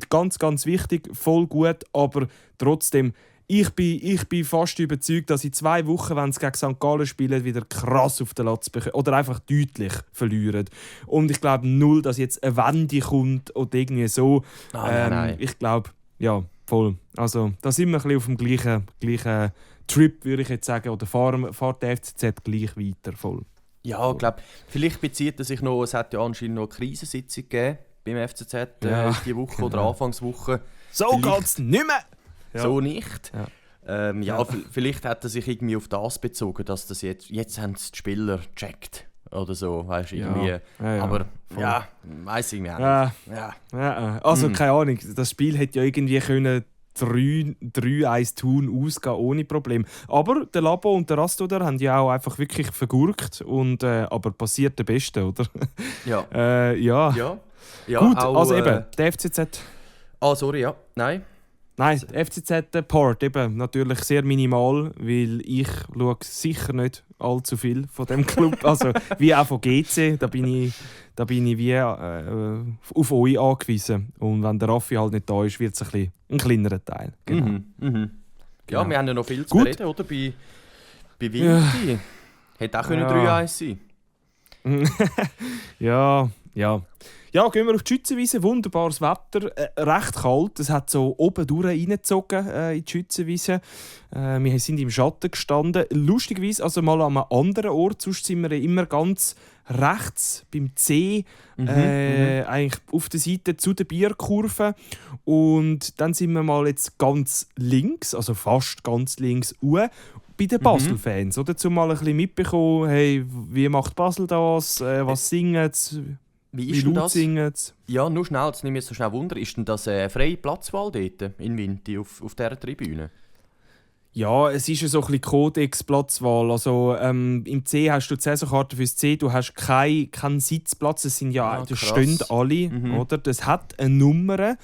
Ganz, ganz wichtig, voll gut, aber trotzdem, ich bin fast überzeugt, dass in 2 Wochen, wenn sie gegen St. Gallen spielen, wieder krass auf den Latz bekommen oder einfach deutlich verlieren. Und ich glaube null, dass jetzt eine Wende kommt oder irgendwie so. Nein. Ich glaube, ja, voll. Also da sind wir ein bisschen auf dem gleichen Trip, würde ich jetzt sagen, oder fährt der FCZ gleich weiter voll. Ja, ich glaube, vielleicht bezieht es sich noch, es hat ja anscheinend noch eine Krisensitzung gegeben beim FCZ diese Woche oder Anfangswoche. So geht es nicht mehr! Ja. So nicht. Ja. Vielleicht hat er sich irgendwie auf das bezogen, dass das jetzt haben die Spieler gecheckt oder so, weißt du, irgendwie. Ja. Aber voll. Ja, weiss ich nicht. Ja. Also keine Ahnung, das Spiel hätte ja irgendwie können 3-1 Thun ausgehen ohne Problem. Aber der Labo und der Rastodar haben ja auch einfach wirklich vergurkt und aber passiert der Beste, oder? Ja. Ja. Gut, auch, also eben, der FCZ. Sorry, ja. Nein, der FCZ-Part eben natürlich sehr minimal, weil ich schaue sicher nicht allzu viel von dem Club. Also wie auch von GC, da bin ich wie auf euch angewiesen. Und wenn der Raffi halt nicht da ist, wird es ein kleinerer Teil. Genau. Genau. Ja, wir haben ja noch viel zu reden, oder? Bei Wildi. Hätte auch 3-1 sein können. Ja. Ja, gehen wir auf die Schützenwiese. Wunderbares Wetter. Recht kalt. Es hat so oben durch reingezogen in die Schützenwiese. Wir sind im Schatten gestanden. Lustigerweise, also mal an einem anderen Ort. Sonst sind wir immer ganz rechts beim C. Eigentlich auf der Seite zu der Bierkurve. Und dann sind wir mal jetzt ganz links, also fast ganz links, bei den Basel-Fans, oder? Um mal ein bisschen mitbekommen, hey, wie macht Basel das, was singen sie, wie laut singen sie? Ja, nur schnell, das nehme ich jetzt so schnell Wunder. Ist denn das freie Platzwahl dort in Winti auf dieser Tribüne? Ja, es ist so ein bisschen Codex-Platzwahl. Also, im C hast du die Saisonkarte fürs C, du hast keinen Sitzplatz. Das sind das stehen alle, oder? Das hat eine Nummer,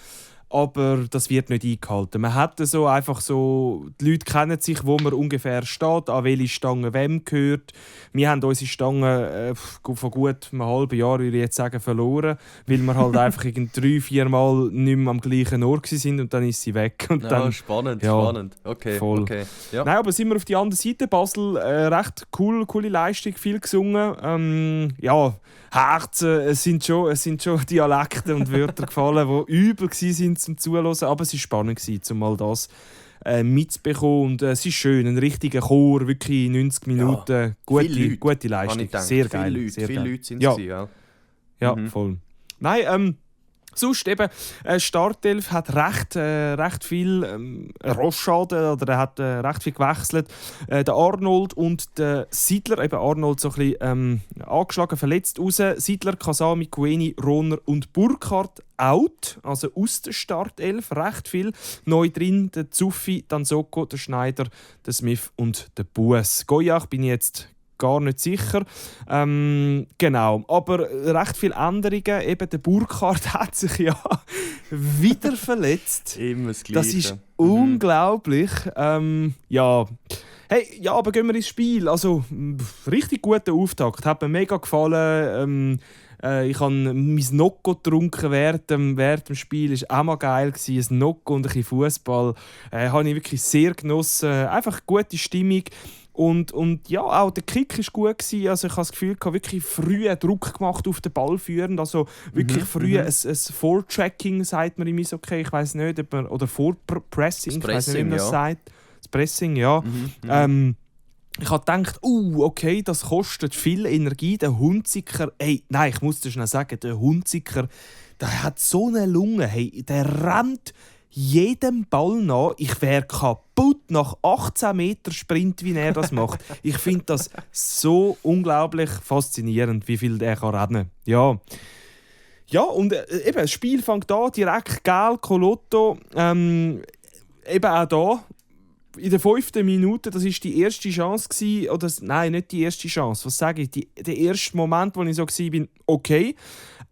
aber das wird nicht eingehalten. Man hat so einfach so, die Leute kennen sich, wo man ungefähr steht, an welche Stange wem gehört. Wir haben unsere Stange vor gut einem halben Jahr, würde ich jetzt sagen, verloren, weil wir halt einfach 3-4 Mal nicht mehr am gleichen Ort waren und dann ist sie weg. Und dann, spannend. Okay, voll. Okay. Ja. Nein, aber sind wir auf die andere Seite. Basel, recht coole Leistung, viel gesungen. Herzen, es sind schon Dialekte und Wörter gefallen, die übel waren zum Zuhören, aber es war spannend, um mal das mitzubekommen. Und es ist schön, ein richtiger Chor, wirklich 90 Minuten, gute Leistung, sehr geil. Viele Leute sind es. Ja, voll. Nein, sonst eben, Startelf hat recht viel Rochade, oder er hat recht viel gewechselt. Der Arnold und der Siedler, eben Arnold so ein bisschen angeschlagen, verletzt raus. Siedler, Kasami, Kueni, Rohner und Burkhardt out, also aus der Startelf, recht viel. Neu drin der Zuffi, dann Soko, der Schneider, der Smith und der Buess. Goyach bin ich jetzt gar nicht sicher. Genau. Aber recht viele Änderungen. Eben der Burkhardt hat sich ja wieder verletzt. Immer das Gleiche. Das ist unglaublich. Hey, ja, aber gehen wir ins Spiel. Also, richtig guter Auftakt. Hat mir mega gefallen. Ich habe mein Nocco getrunken während dem Spiel. Es war auch mal geil. Ein Nocco und ein bisschen Fußball. Habe ich wirklich sehr genossen. Einfach gute Stimmung. Und ja, auch der Kick war gut. Also ich habe das Gefühl, ich habe wirklich früh einen Druck gemacht auf den Ball führen. Also wirklich früh ein Vortracking, sagt man im Eishockey. Ich weiß nicht, ob man, oder Vorpressing, ich weiß nicht, wie man das sagt. Das Pressing, ja. Ich habe gedacht, okay, das kostet viel Energie. Der Hunziker, nein, ich muss dir schnell sagen, der Hunziker, der hat so eine Lunge. Hey, der rennt jedem Ball nach. Ich wäre kaputt nach 18 Meter Sprint, wie er das macht. Ich finde das so unglaublich faszinierend, wie viel der kann rennen. Ja, und eben, das Spiel fängt an, direkt gelb, Colotto. Eben auch da. In der 5. Minute, das war die erste Chance oder nein, nicht die erste Chance. Was sage ich? Der erste Moment, wo ich so war, okay.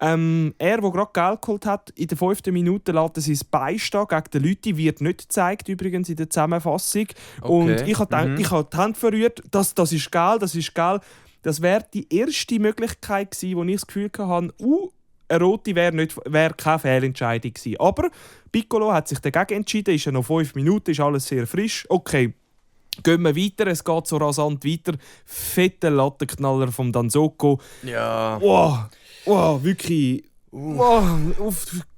Der gerade Geld geholt hat, in der 5. Minute lässt er sein Bein stehen gegen den Leute, wird nicht gezeigt, übrigens in der Zusammenfassung. Okay. Und ich habe die Hand verrührt, das ist geil. Das wäre die erste Möglichkeit gewesen, wo ich das Gefühl hatte, eine rote wäre keine Fehlentscheidung gewesen. Aber Piccolo hat sich dagegen entschieden, ist ja noch 5 Minuten, ist alles sehr frisch. Okay, gehen wir weiter, es geht so rasant weiter. Fetter Lattenknaller vom Danzoko. Ja. Wow, wirklich.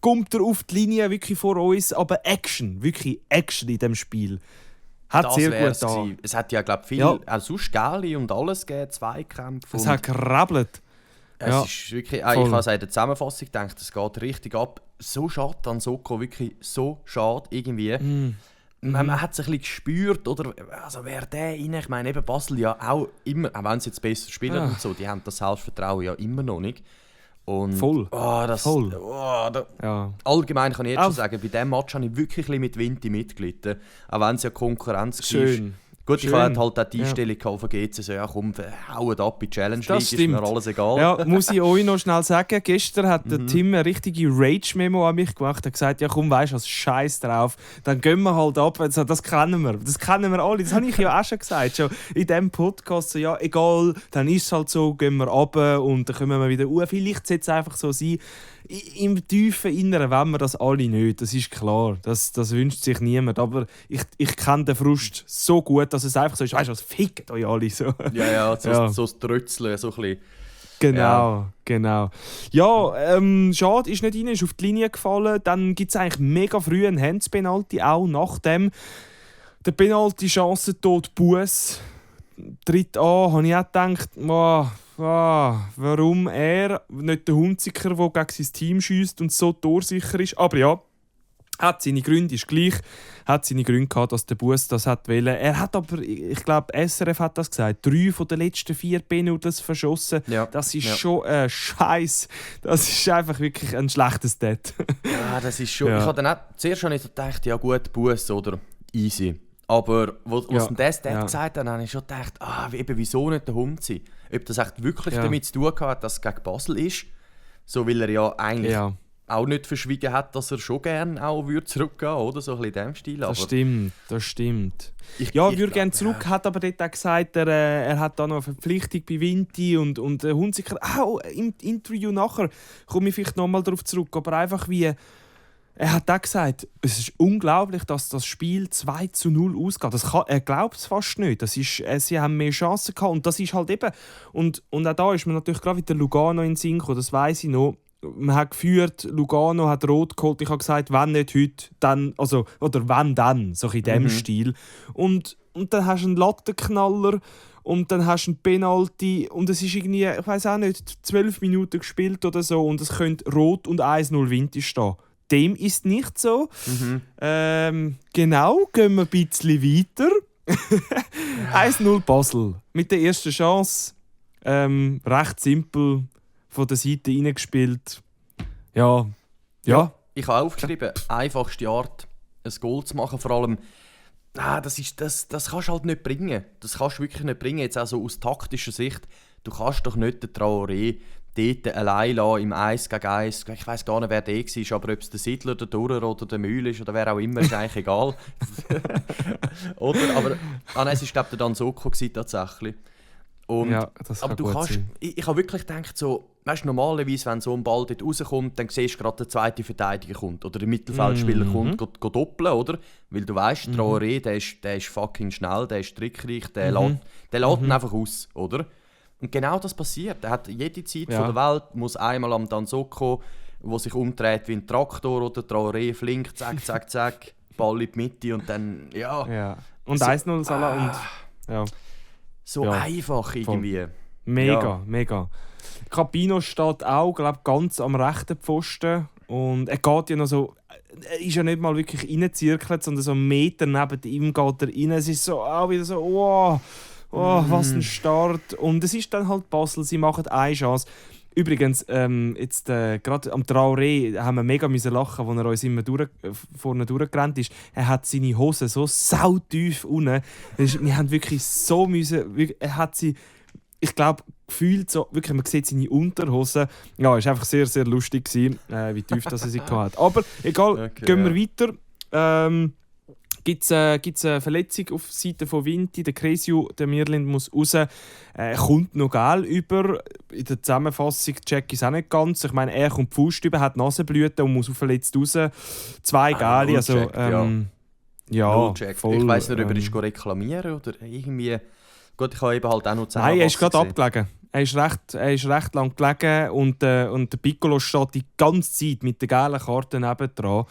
Kommt er auf die Linie wirklich vor uns, aber wirklich Action in diesem Spiel. Hat das sehr gut getan. Es hat ja, glaube ich, viel, auch sonst Gäli und alles gegeben, Zweikämpfe. Es hat gerabbelt. Es ist wirklich, ich habe es in der Zusammenfassung gedacht, es geht richtig ab. So schade an Soko, wirklich so schade irgendwie. Man hat es ein bisschen gespürt, oder also wer der rein, ich meine eben Basel ja auch immer, auch wenn sie jetzt besser spielen und so, die haben das Selbstvertrauen ja immer noch nicht. Und, voll. Allgemein kann ich jetzt schon sagen, bei diesem Match habe ich wirklich ein bisschen mit Winti mitgelitten, auch wenn es ja Konkurrenz ist. Gut, ich hatte halt auch die Einstellung von GC, so, ja komm, hauen ab in die Challenge League, ist mir alles egal. Ja, muss ich euch noch schnell sagen, gestern hat der Tim eine richtige Rage-Memo an mich gemacht. Er hat gesagt, ja komm, weisst du, was Scheiß drauf, dann gehen wir halt ab. Also, das kennen wir alle, das habe ich ja auch schon gesagt, schon in diesem Podcast, so, ja egal, dann ist es halt so, gehen wir ab und dann kommen wir wieder vielleicht sollte es einfach so sein. Im tiefen Inneren wollen wir das alle nicht, das ist klar, das wünscht sich niemand, aber ich kenne den Frust so gut, dass es einfach so ist, weißt du was, fickt euch alle so. Ja, so das Trötzeln, so ein bisschen. Genau. Ja, schade, ist nicht rein, ist auf die Linie gefallen, dann gibt es eigentlich mega früh einen Hands-Penalty, auch nachdem der Penalty-Chance tot Buess tritt an, habe ich auch gedacht, warum er, nicht der Hunziker, der gegen sein Team schiesst und so torsicher ist. Aber ja, Hat seine Gründe, ist gleich. Hat seine Gründe gehabt, dass der Bus das hat wollen. Er hat aber, ich glaube, SRF hat das gesagt, 3 von den letzten 4 Penalties verschossen. Ja. Das ist schon ein Scheiß. Das ist einfach wirklich ein schlechtes Stat. Ja, das ist schon... Ja. Ich habe dann auch, zuerst habe ich so gedacht, ja gut, Bus oder easy. Aber was dann der Stat gesagt hat, habe ich schon gedacht, wieso nicht der Hund sein? Ob das echt wirklich damit zu tun hat, dass es gegen Basel ist, so weil er ja eigentlich auch nicht verschwiegen hat, dass er schon gerne auch zurückgehen würde, oder? So ein bisschen in diesem Stil. Das stimmt. Ich würde gerne zurück, hat aber dort auch gesagt, er hat da noch eine Verpflichtung bei Vinti und Hunziker. Auch im Interview nachher komme ich vielleicht nochmal darauf zurück, aber einfach wie... Er hat auch gesagt, es ist unglaublich, dass das Spiel 2-0 ausgeht. Er glaubt es fast nicht. Sie haben mehr Chancen gehabt und das ist halt eben... Und auch da ist man natürlich gerade wieder Lugano in den Sinn gekommen, das weiss ich noch. Man hat geführt, Lugano hat rot geholt. Ich habe gesagt, wenn nicht heute, dann... Also, oder wenn dann, so in diesem Stil. Und dann hast du einen Lattenknaller und dann hast du einen Penalty und es ist irgendwie, ich weiss auch nicht, 12 Minuten gespielt oder so und es könnte rot und 1-0 Vinti stehen. Dem ist nicht so. Genau, gehen wir ein bisschen weiter. 1-0 Basel. Mit der ersten Chance. Recht simpel von der Seite reingespielt. Ja. Ich habe aufgeschrieben, einfachste Art, ein Goal zu machen. Vor allem, das kannst du halt nicht bringen. Das kannst du wirklich nicht bringen. Jetzt auch so aus taktischer Sicht. Du kannst doch nicht den Traoré dort allein lassen, im 1 gegen 1. Ich weiss gar nicht, wer der war, aber ob es der Siedler, der Durer oder der Mühl ist oder wer auch immer, ist eigentlich egal. Oder? Aber es war, glaube ich, dann so tatsächlich. Und, ja, das kann aber du gut kannst, sein. ich habe wirklich gedacht, so, weißt, normalerweise, wenn so ein Ball dort rauskommt, dann siehst du gerade, der zweite Verteidiger kommt oder der Mittelfeldspieler kommt, geht doppeln, oder? Weil du weißt, Traoré, der ist fucking schnell, der ist trickreich, der lädt ihn einfach aus, oder? Und genau das passiert. Er hat jede Zeit von der Welt, muss einmal am Danzoko, wo sich umdreht wie ein Traktor, oder Traoré flinkt, zack, zack, zack, Ball in die Mitte und dann, Und so, 1-0 Salah und... So einfach irgendwie. Mega. Capino steht auch, glaube ganz am rechten Pfosten. Und er geht ja noch so... Er ist ja nicht mal wirklich reingezirkelt, sondern so einen Meter neben ihm geht er rein. Es ist so auch wieder so... was ein Start. Und es ist dann halt Basel, sie machen eine Chance. Übrigens, jetzt gerade am Traoré haben wir mega lachen, als er uns immer vorne durchgerannt ist. Er hat seine Hosen so sautief unten. Wir haben wirklich so müssen... Er hat sie, ich glaube, gefühlt so... Wirklich, man sieht seine Unterhosen. Ja, es war einfach sehr, sehr lustig gewesen, wie tief das er sie hatte. Aber egal, gehen wir weiter. Gibt es eine Verletzung auf Seite von Vinti? Der Cresio, der Mirlind, muss raus. Kommt noch Gel über. In der Zusammenfassung check ich es auch nicht ganz. Ich meine, er kommt Fuß über, hat Nasenblüten und muss verletzt raus. 2 Geli. Also, voll, ich weiss nicht, ob er reklamieren oder irgendwie... Gut, ich habe eben halt auch noch Nein, er ist gerade abgelegen. Er ist recht lang gelegen und der Piccolo steht die ganze Zeit mit der gelben Karte nebendran.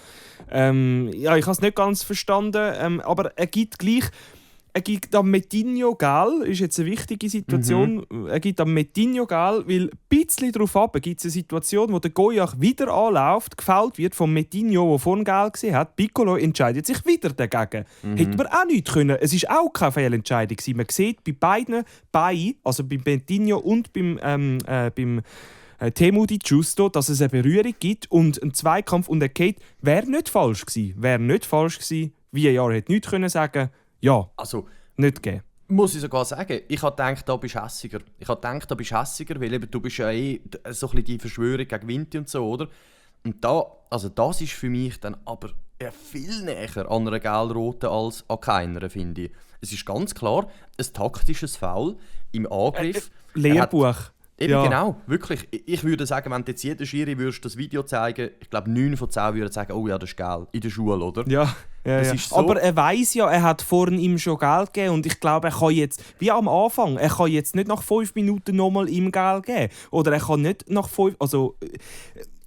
Ich habe es nicht ganz verstanden, aber er gibt am Metinho Gel, ist jetzt eine wichtige Situation, er gibt am Metinho Gel, weil ein bisschen darauf ab gibt es eine Situation, wo der Goyach wieder anläuft, gefällt wird vom Metinho, der vorhin Gel gesehen hat. Piccolo entscheidet sich wieder dagegen. Hätte man auch nicht können. Es war auch keine Fehlentscheidung. Man sieht bei beiden Beinen, also beim Metinho und beim Temu Di Giusto, dass es eine Berührung gibt und einen Zweikampf und er geht, wäre nicht falsch gewesen. VAR hätte nichts können sagen. Ja, also, nicht gegeben. Muss ich sogar sagen, ich habe gedacht, da bist du hässiger. Weil eben, du bist ja so ein bisschen die Verschwörung gegen Vinti und so, oder? Und das ist für mich dann aber viel näher an einer gelb-roten als an keiner, finde ich. Es ist ganz klar ein taktisches Foul im Angriff. Lehrbuch. Genau, wirklich. Ich würde sagen, wenn jetzt jeder Schiri das Video zeigen, ich glaube 9 von 10 würden sagen, oh ja, das ist gelb in der Schule, oder? Ja. Ist so. Aber er weiss ja, er hat vorhin ihm schon Geld gegeben und ich glaube, er kann jetzt, wie am Anfang, er kann jetzt nicht nach 5 Minuten nochmal ihm Geld geben. Oder er kann nicht nach 5... Also,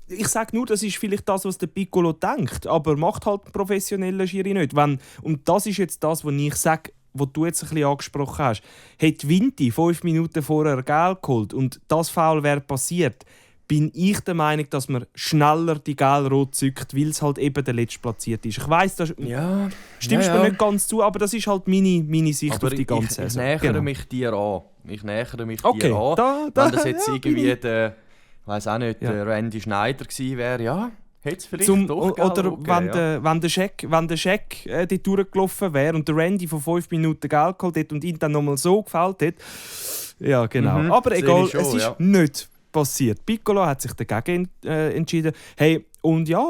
ich sage nur, das ist vielleicht das, was der Piccolo denkt, aber macht halt ein professioneller Schiri nicht. Und das ist jetzt das, was ich sage, was du jetzt ein bisschen angesprochen hast. Hätte Vinti 5 Minuten vorher Geld geholt und das Foul wäre passiert, bin ich der Meinung, dass man schneller die Gelb-Rot zückt, weil es halt eben der Letztplatzierte ist. Ich weiss, das stimmst mir nicht ganz zu, aber das ist halt meine Sicht aber auf die ganze Saison. Ich nähere mich dir an. Wenn das jetzt irgendwie der, weiss auch nicht, der Randy Schneider gewesen wäre, ja, hätte es vielleicht doch oder wenn der Scheck dort durchgelaufen wäre und der Randy von 5 Minuten Geld geholt hat und ihn dann nochmal so gefällt hat. Ja, genau. Aber egal, es ist nicht passiert. Piccolo hat sich dagegen entschieden. Hey, und ja,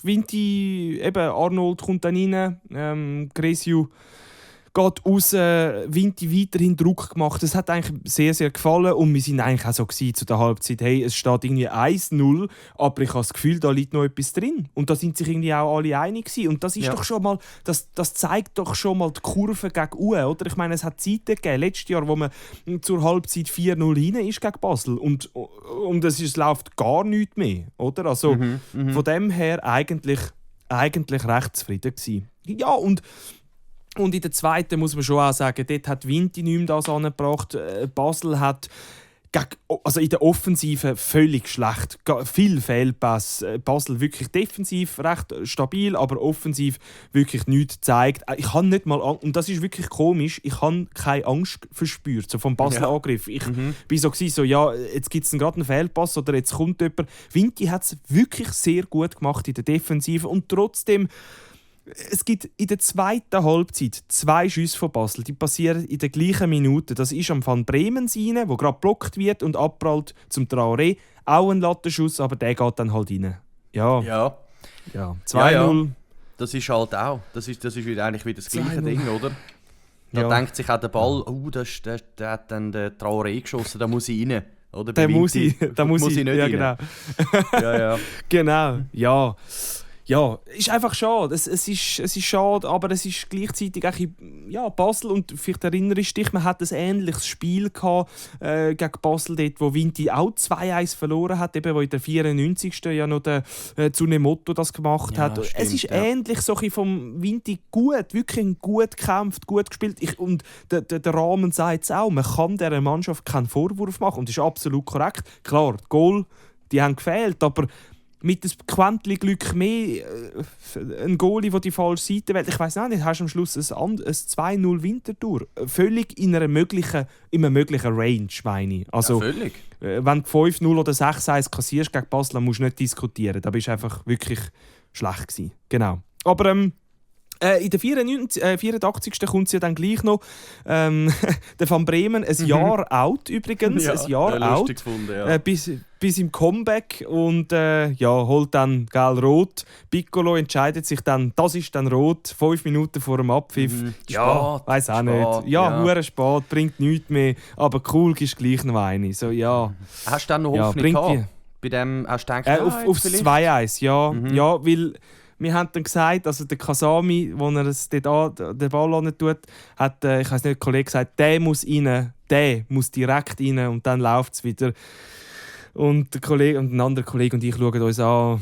Vinti, eben Arnold kommt dann rein, Gresiu geht raus, Vinti weiterhin Druck gemacht. Das hat eigentlich sehr, sehr gefallen und wir waren eigentlich auch so zu der Halbzeit, hey, es steht irgendwie 1-0, aber ich habe das Gefühl, da liegt noch etwas drin. Und da sind sich irgendwie auch alle einig gewesen. Und das ist doch schon mal, das zeigt doch schon mal die Kurve gegen Uhr, oder? Ich meine, es hat Zeiten gegeben, letztes Jahr, wo man zur Halbzeit 4-0 hinein ist gegen Basel und es läuft gar nichts mehr, oder? Also von dem her eigentlich recht zufrieden gewesen. Ja, und in der zweiten muss man schon auch sagen, dort hat Vinti nicht mehr das angebracht. Basel hat in der Offensive völlig schlecht. Viel Fehlpass. Basel wirklich defensiv recht stabil, aber offensiv wirklich nichts gezeigt. Ich habe nicht mal und das ist wirklich komisch, ich habe keine Angst verspürt so vom Basel-Angriff. Ich bin so, ja, jetzt gibt es gerade einen Fehlpass oder jetzt kommt jemand. Vinti hat es wirklich sehr gut gemacht in der Defensive und trotzdem es gibt in der zweiten Halbzeit 2 Schüsse von Basel, die passieren in der gleichen Minute. Das ist am Van Bremens rein, wo gerade geblockt wird und abprallt zum Traoré. Auch ein Lattenschuss, aber der geht dann halt rein. Ja. 2-0. Das ist halt auch. Das ist wieder eigentlich wieder das gleiche Ding, oder? Da denkt sich auch der Ball, der hat dann den Traoré geschossen, da muss ich rein. Oder? Da muss ich nicht rein. Genau. Genau, ja. Ja, ist einfach schade. Es ist schade, aber es ist gleichzeitig auch Basel. Und vielleicht erinnerst du dich, man hat ein ähnliches Spiel gehabt, gegen Basel, dort, wo Vinti auch 2-1 verloren hat, eben, wo in der 94. ja noch der Tsunemoto das gemacht hat. Stimmt, es ist ähnlich so vom Vinti wirklich gut gekämpft, gut gespielt. Und der Rahmen sagt es auch, man kann dieser Mannschaft keinen Vorwurf machen. Und das ist absolut korrekt. Klar, die Goal, die haben gefehlt, aber mit einem Quäntchen Glück mehr ein Goalie, der die falsche Seite wählt. Ich weiss nicht, hast du am Schluss ein 2-0 Winterthur. Völlig in einem möglichen Range, meine ich. Also, völlig. Wenn du 5-0 oder 6-1 kassierst gegen Basel, dann musst du nicht diskutieren. Da bist du einfach wirklich schlecht gewesen. Genau. Aber in der 84. kommt sie ja dann gleich noch. Der Van Bremen, ein Jahr out übrigens. Ja, ein Jahr out. Gefunden, ja. Bis im Comeback und holt dann Rot. Piccolo entscheidet sich dann, das ist dann Rot, 5 Minuten vor dem Abpfiff. Ja, weiß auch nicht. Ja, hure spät, bringt nichts mehr, aber cool ist gleich noch eine. So, ja. Hast du dann noch Hoffnung gehabt? Bei dem hast du gedacht, aufs 2-1, ja. Ja, weil wir haben dann gesagt, also der Kasami, wo er den Ball an tut, hat, ich weiss nicht, der Kollege gesagt, der muss rein, der muss direkt rein und dann läuft es wieder. Und der Kollege und ein anderer Kollege und ich schauen uns an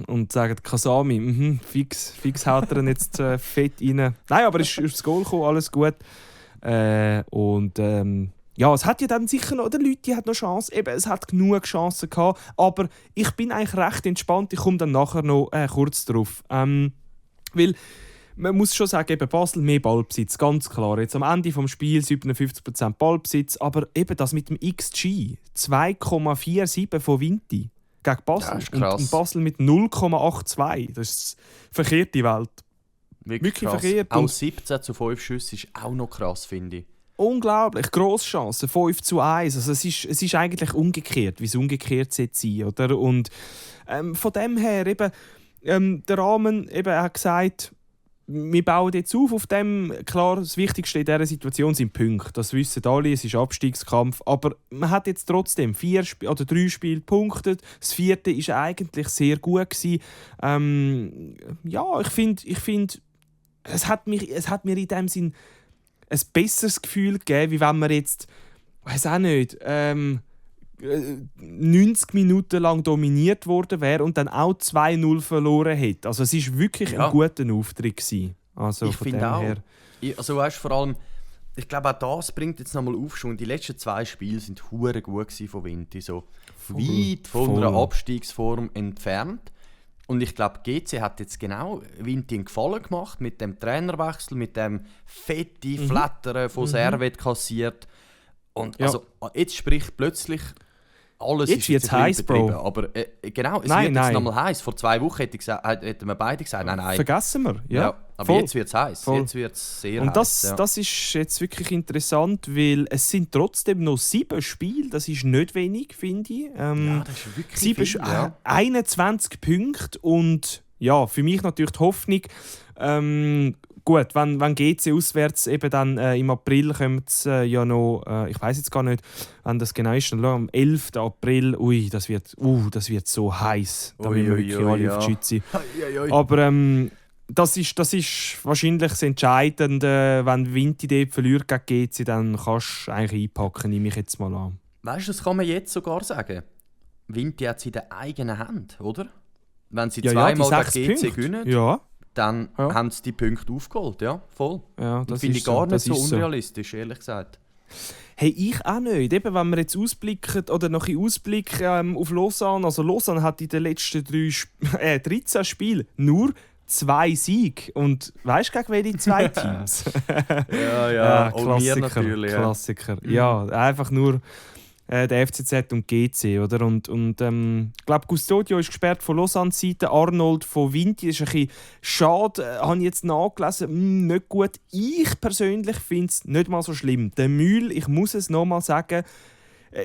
und sagen, Kasami, fix haut er ihn jetzt fett rein. Nein, aber es ist aufs Goal gekommen, alles gut. Es hat ja dann sicher noch, der Leute hat noch Chance, eben, es hat genug Chancen gehabt, aber ich bin eigentlich recht entspannt, ich komme dann nachher noch kurz drauf. Weil man muss schon sagen, eben Basel mehr Ballbesitz, ganz klar. Jetzt am Ende des Spiels 57% Ballbesitz, aber eben das mit dem XG, 2,47 von Vinti gegen Basel. Das ist krass. Und Basel mit 0,82, das ist die verkehrte Welt. Wirklich verkehrt. Auch 17-5 Schüsse ist auch noch krass, finde ich. Unglaublich, Grosschancen, 5-1. Also es ist eigentlich umgekehrt, wie es umgekehrt sein sollte, oder? Und von dem her, eben, der Rahmen eben hat gesagt, wir bauen jetzt auf dem. Klar, das Wichtigste in dieser Situation sind Punkte. Das wissen alle, es ist Abstiegskampf. Aber man hat jetzt trotzdem 3 Spiele gepunktet. Das 4. war eigentlich sehr gut gewesen. Ich finde, es hat mir in dem Sinn ein besseres Gefühl gegeben, wie wenn man jetzt, weiß auch nicht, 90 Minuten lang dominiert worden wäre und dann auch 2-0 verloren hätte. Also es war wirklich ein guter Auftritt gewesen. Also ich finde auch. Also weißt, vor allem, ich glaube auch das bringt jetzt nochmal Aufschwung. Die letzten 2 Spiele sind hure gut von Vinti. So. weit von einer Abstiegsform entfernt. Und ich glaube, GC hat jetzt genau Vinti einen Gefallen gemacht mit dem Trainerwechsel, mit dem fette Flattern von Servet kassiert. Und also, jetzt spricht plötzlich alles jetzt wird es heiß, Bro. Aber genau, es wird jetzt nochmal heiß. Vor 2 Wochen hätten wir beide gesagt, nein. Vergessen wir, ja. Aber voll. jetzt wird es heiß. Jetzt wird es sehr und heiß. Und das ist jetzt wirklich interessant, weil es sind trotzdem noch 7 Spiele. Das ist nicht wenig, finde ich. Das ist wirklich viel, 21 Punkte und ja, für mich natürlich die Hoffnung. Gut, wenn GC auswärts eben dann im April kommt es ja noch, ich weiß jetzt gar nicht, wann das genau ist, am 11. April, das wird so heiß. Da müssen wir wirklich alle auf die Schütze sein. Aber das ist wahrscheinlich das Entscheidende, wenn Vinti dort verliert gegen GC, dann kannst du eigentlich einpacken, nehme ich jetzt mal an. Weißt du, das kann man jetzt sogar sagen. Vinti hat es in der eigenen Hand, oder? Wenn sie zweimal gegen GC gewinnen, dann haben sie die Punkte aufgeholt, ja, voll. Ja, das finde ich gar nicht so unrealistisch, ehrlich gesagt. Hey, ich auch nicht. Eben, wenn wir jetzt ausblicken, oder noch ein Ausblick auf Lausanne, also Lausanne hat in den letzten 13 Spielen nur 2 Siege. Und weißt du, gegen welche 2 Teams? ja, Klassiker, natürlich. Klassiker. Ja, einfach nur der FCZ und GC, oder? Und ich glaube, Custodio ist gesperrt von Lausanne-Seite, Arnold von Vinti. Das ist ein bisschen schade, habe ich jetzt nachgelesen, nicht gut. Ich persönlich finde es nicht mal so schlimm. Der Mühl, ich muss es nochmal sagen,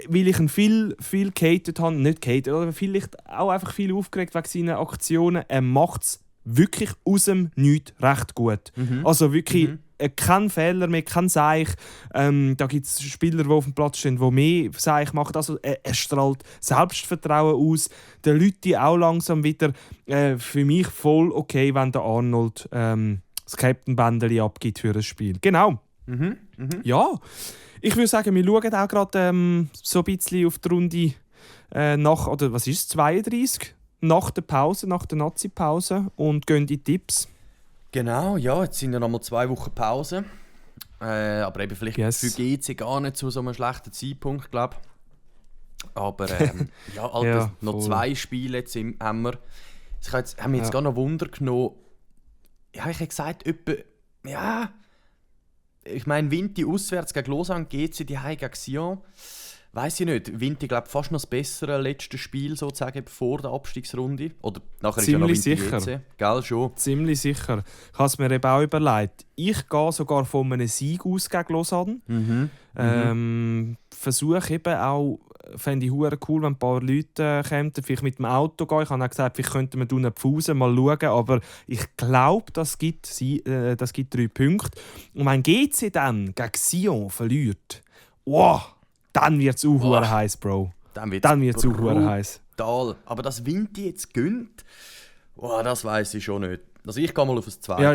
weil ich ihn viel gehatet habe, nicht gehatet, oder vielleicht auch einfach viel aufgeregt wegen seinen Aktionen, er macht es wirklich aus dem Nichts recht gut. Also wirklich kein Fehler mehr, kein Seich. Da gibt es Spieler, die auf dem Platz stehen, die mehr Seich machen. Also, er strahlt Selbstvertrauen aus. Der Leute auch langsam wieder. Für mich voll okay, wenn der Arnold das Captain-Bändeli abgibt für das Spiel. Genau. Ja, ich würde sagen, wir schauen auch gerade so ein bisschen auf die Runde nach, oder was ist es, 32? Nach der Pause, nach der Nazi-Pause und gehen in die Tipps. Genau, ja, jetzt sind ja noch mal 2 Wochen Pause. Aber eben vielleicht für GC gar nicht zu so einem schlechten Zeitpunkt, glaube ich. Aber noch 2 Spiele jetzt haben wir. Haben wir jetzt gar noch Wunder genommen. Ja, ich habe gesagt, ich meine, Vinti auswärts gegen Lausanne, GC die Heim gegen Sion. Weiss ich nicht. Vinti, glaube fast noch das bessere letzte Spiel sozusagen vor der Abstiegsrunde. Oder nachher ziemlich ist ja noch Vinti sicher. Gell, schon. Ziemlich sicher. Ich habe es mir eben auch überlegt. Ich gehe sogar von einem Sieg aus gegen Lausanne. Versuche eben auch, fände ich hure cool, wenn ein paar Leute kommen, vielleicht mit dem Auto gehen. Ich habe auch gesagt, vielleicht könnten wir unten Pfusen mal schauen, aber ich glaube, das gibt 3 Punkte. Und wenn GC dann gegen Sion verliert, dann wird es auch heiß, Bro. Dann wird es auch heiß. Aber dass Vinti jetzt gönnt, das weiss ich schon nicht. Also ich gehe mal auf ein 2-2. Ja,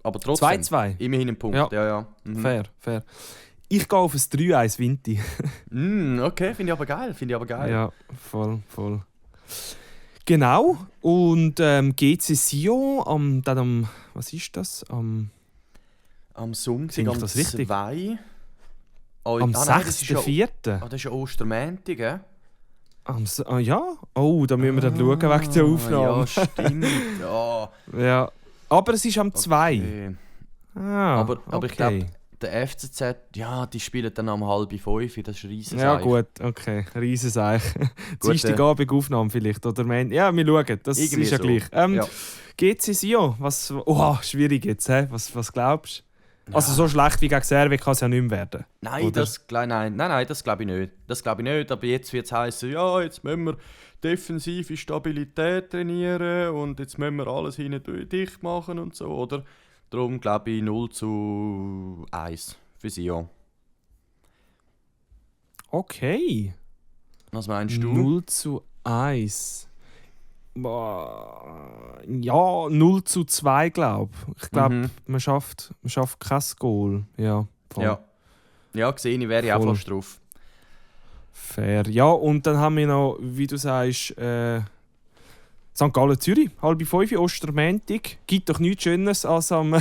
aber trotzdem, 2-2. Immerhin ein Punkt. Ja. Fair. Ich gehe auf ein 3-1 Vinti. Okay, finde ich aber geil. Ja, voll. Genau. Und GC Sion was ist das? Am Sonntag am 2. Am 6.4. Das ist ja Ostermäntig, gell? Da müssen wir dann schauen wegen der Aufnahme. Ja, stimmt. Ja. Aber es ist am 2. Okay. Aber ich glaube, der FCZ, die spielen dann um 4:30, das ist ein Riesenseich. Ja gut, okay, Riesenseich. Dienstagabend Aufnahme vielleicht, oder? Ja, wir schauen, das ist ja so. Gleich. GC Sion, schwierig jetzt, he? Was glaubst du? Ja. Also so schlecht wie gegen Servet kann es ja nicht mehr werden. Nein, das glaube ich nicht. Aber jetzt wird es heißen, jetzt müssen wir defensive Stabilität trainieren und jetzt müssen wir alles hinten dicht machen und so, oder? Darum glaube ich 0-1 für Sion. Okay. Was meinst du? 0-1. Ja, 0-2, glaube ich. Ich glaube, man schafft kein Goal. Ja, voll. Ja, gesehen, ich wäre auch fast drauf. Fair. Ja, und dann haben wir noch, wie du sagst, St. Gallen-Zürich, 4:30, Ostermäntig. Gibt doch nichts Schöneres, als am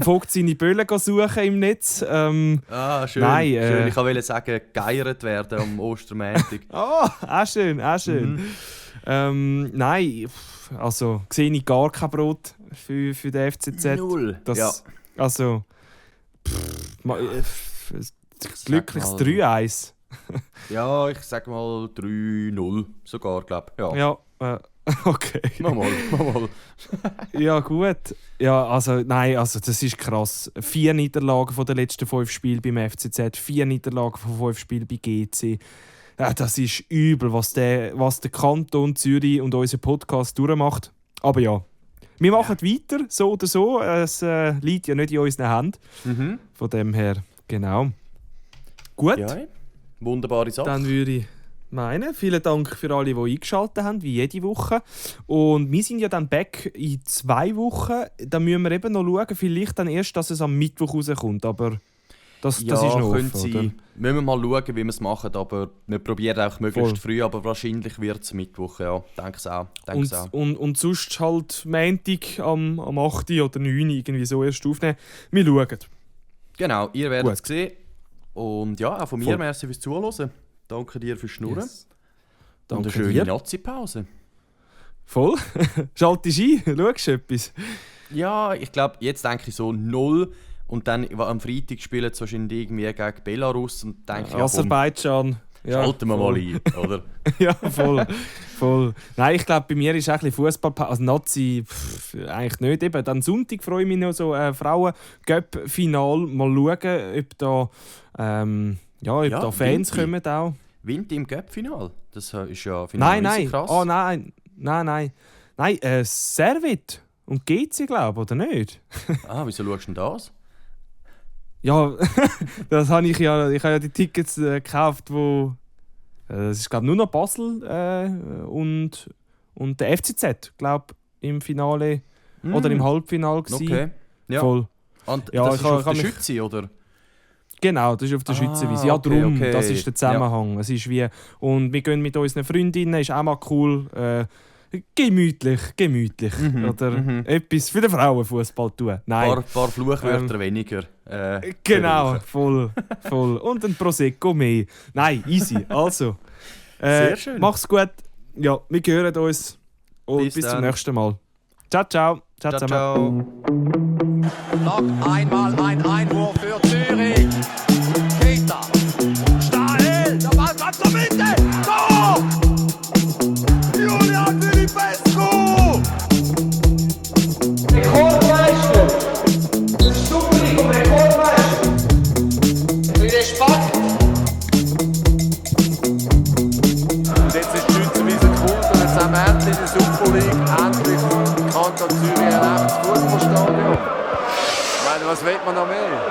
Vogt seine Böllen suchen im Netz. Schön. Nein, schön. Ich wollte sagen, geeiert werden am Ostermäntig. Auch schön, auch schön. Nein, also sehe ich gar kein Brot für den FCZ. Null. Also, glückliches 3-1. Ja, ich sag mal 3-0 sogar, glaube ich. Ja, okay. Mal. Ja, gut. Ja, also das ist krass. 4 Niederlagen von den letzten 5 Spielen beim FCZ, 4 Niederlagen von 5 Spielen bei GC. Ja, das ist übel, was der Kanton Zürich und unser Podcast durchmacht. Aber ja, wir machen weiter, so oder so. Es liegt ja nicht in unseren Händen. Von dem her, genau. Gut. Ja, wunderbare Sache. Dann würde ich meinen, vielen Dank für alle, die eingeschaltet haben, wie jede Woche. Und wir sind ja dann back in 2 Wochen. Da müssen wir eben noch schauen, vielleicht dann erst, dass es am Mittwoch rauskommt. Aber das ist noch offen, oder? Müssen wir mal schauen, wie wir es machen. Aber wir probieren auch möglichst früh, aber wahrscheinlich wird es Mittwoch, ja. Denke es auch. Und sonst halt Montag am 8. oder 9. irgendwie so erst aufnehmen. Wir schauen. Genau, ihr werdet es sehen. Und ja, auch von mir merci fürs Zuhören. Danke dir fürs Schnurren. Yes. Und eine schöne Nazi-Pause. Voll. Schaltest du ein? Schaust du etwas? Ja, ich glaube, jetzt denke ich so 0. Und dann am Freitag spielen sie wahrscheinlich irgendwie gegen Belarus. Und denke Aserbaidschan. Ja, schalten wir mal ein, oder? Ja, voll. Nein, ich glaube, bei mir ist ein Fußball. Also Nazi eigentlich nicht. Eben, dann Sonntag freue ich mich noch so Frauen-Cup-Final. Mal schauen, ob da Fans kommen auch. Winter im Cup-Final? Das ist ja Final krass. Oh nein. Nein, Servet und GC, glaube ich, oder nicht? Wieso schaust du denn das? Ja, das habe ich ja. Ich habe ja die Tickets gekauft, wo. Das ist, glaube ich, nur noch Basel und der FCZ, glaube ich, im Finale oder im Halbfinale gewesen. Okay. Ja. Voll. Und das ist auf der Schütze, oder? Genau, das ist auf der Schützenwiese. Ja, darum, okay. Das ist der Zusammenhang. Ja. Es ist wie, und wir gehen mit unseren Freundinnen, ist auch mal cool. Gemütlich. Oder etwas für den Frauenfußball tun. Nein. Ein paar Fluchwörter weniger. Genau, voll. Und ein Prosecco mehr. Nein, easy. Also, sehr schön. Mach's gut. Ja, wir hören uns. Und bis zum nächsten Mal. Ciao. Ciao zusammen. Noch einmal ein Einwurf für Zürich. Keita. Stahel. Der Ball kommt zur Mitte. Tor! Julian Filipescu! Rekordmeister! Super vom Rekordmeister! Für den Spack! Und jetzt ist die Schützenwiese gefunden und jetzt haben wir endlich in der Super League endlich Kanton Zürich ein echtes Fußballstadion. Ich meine, was will man noch mehr?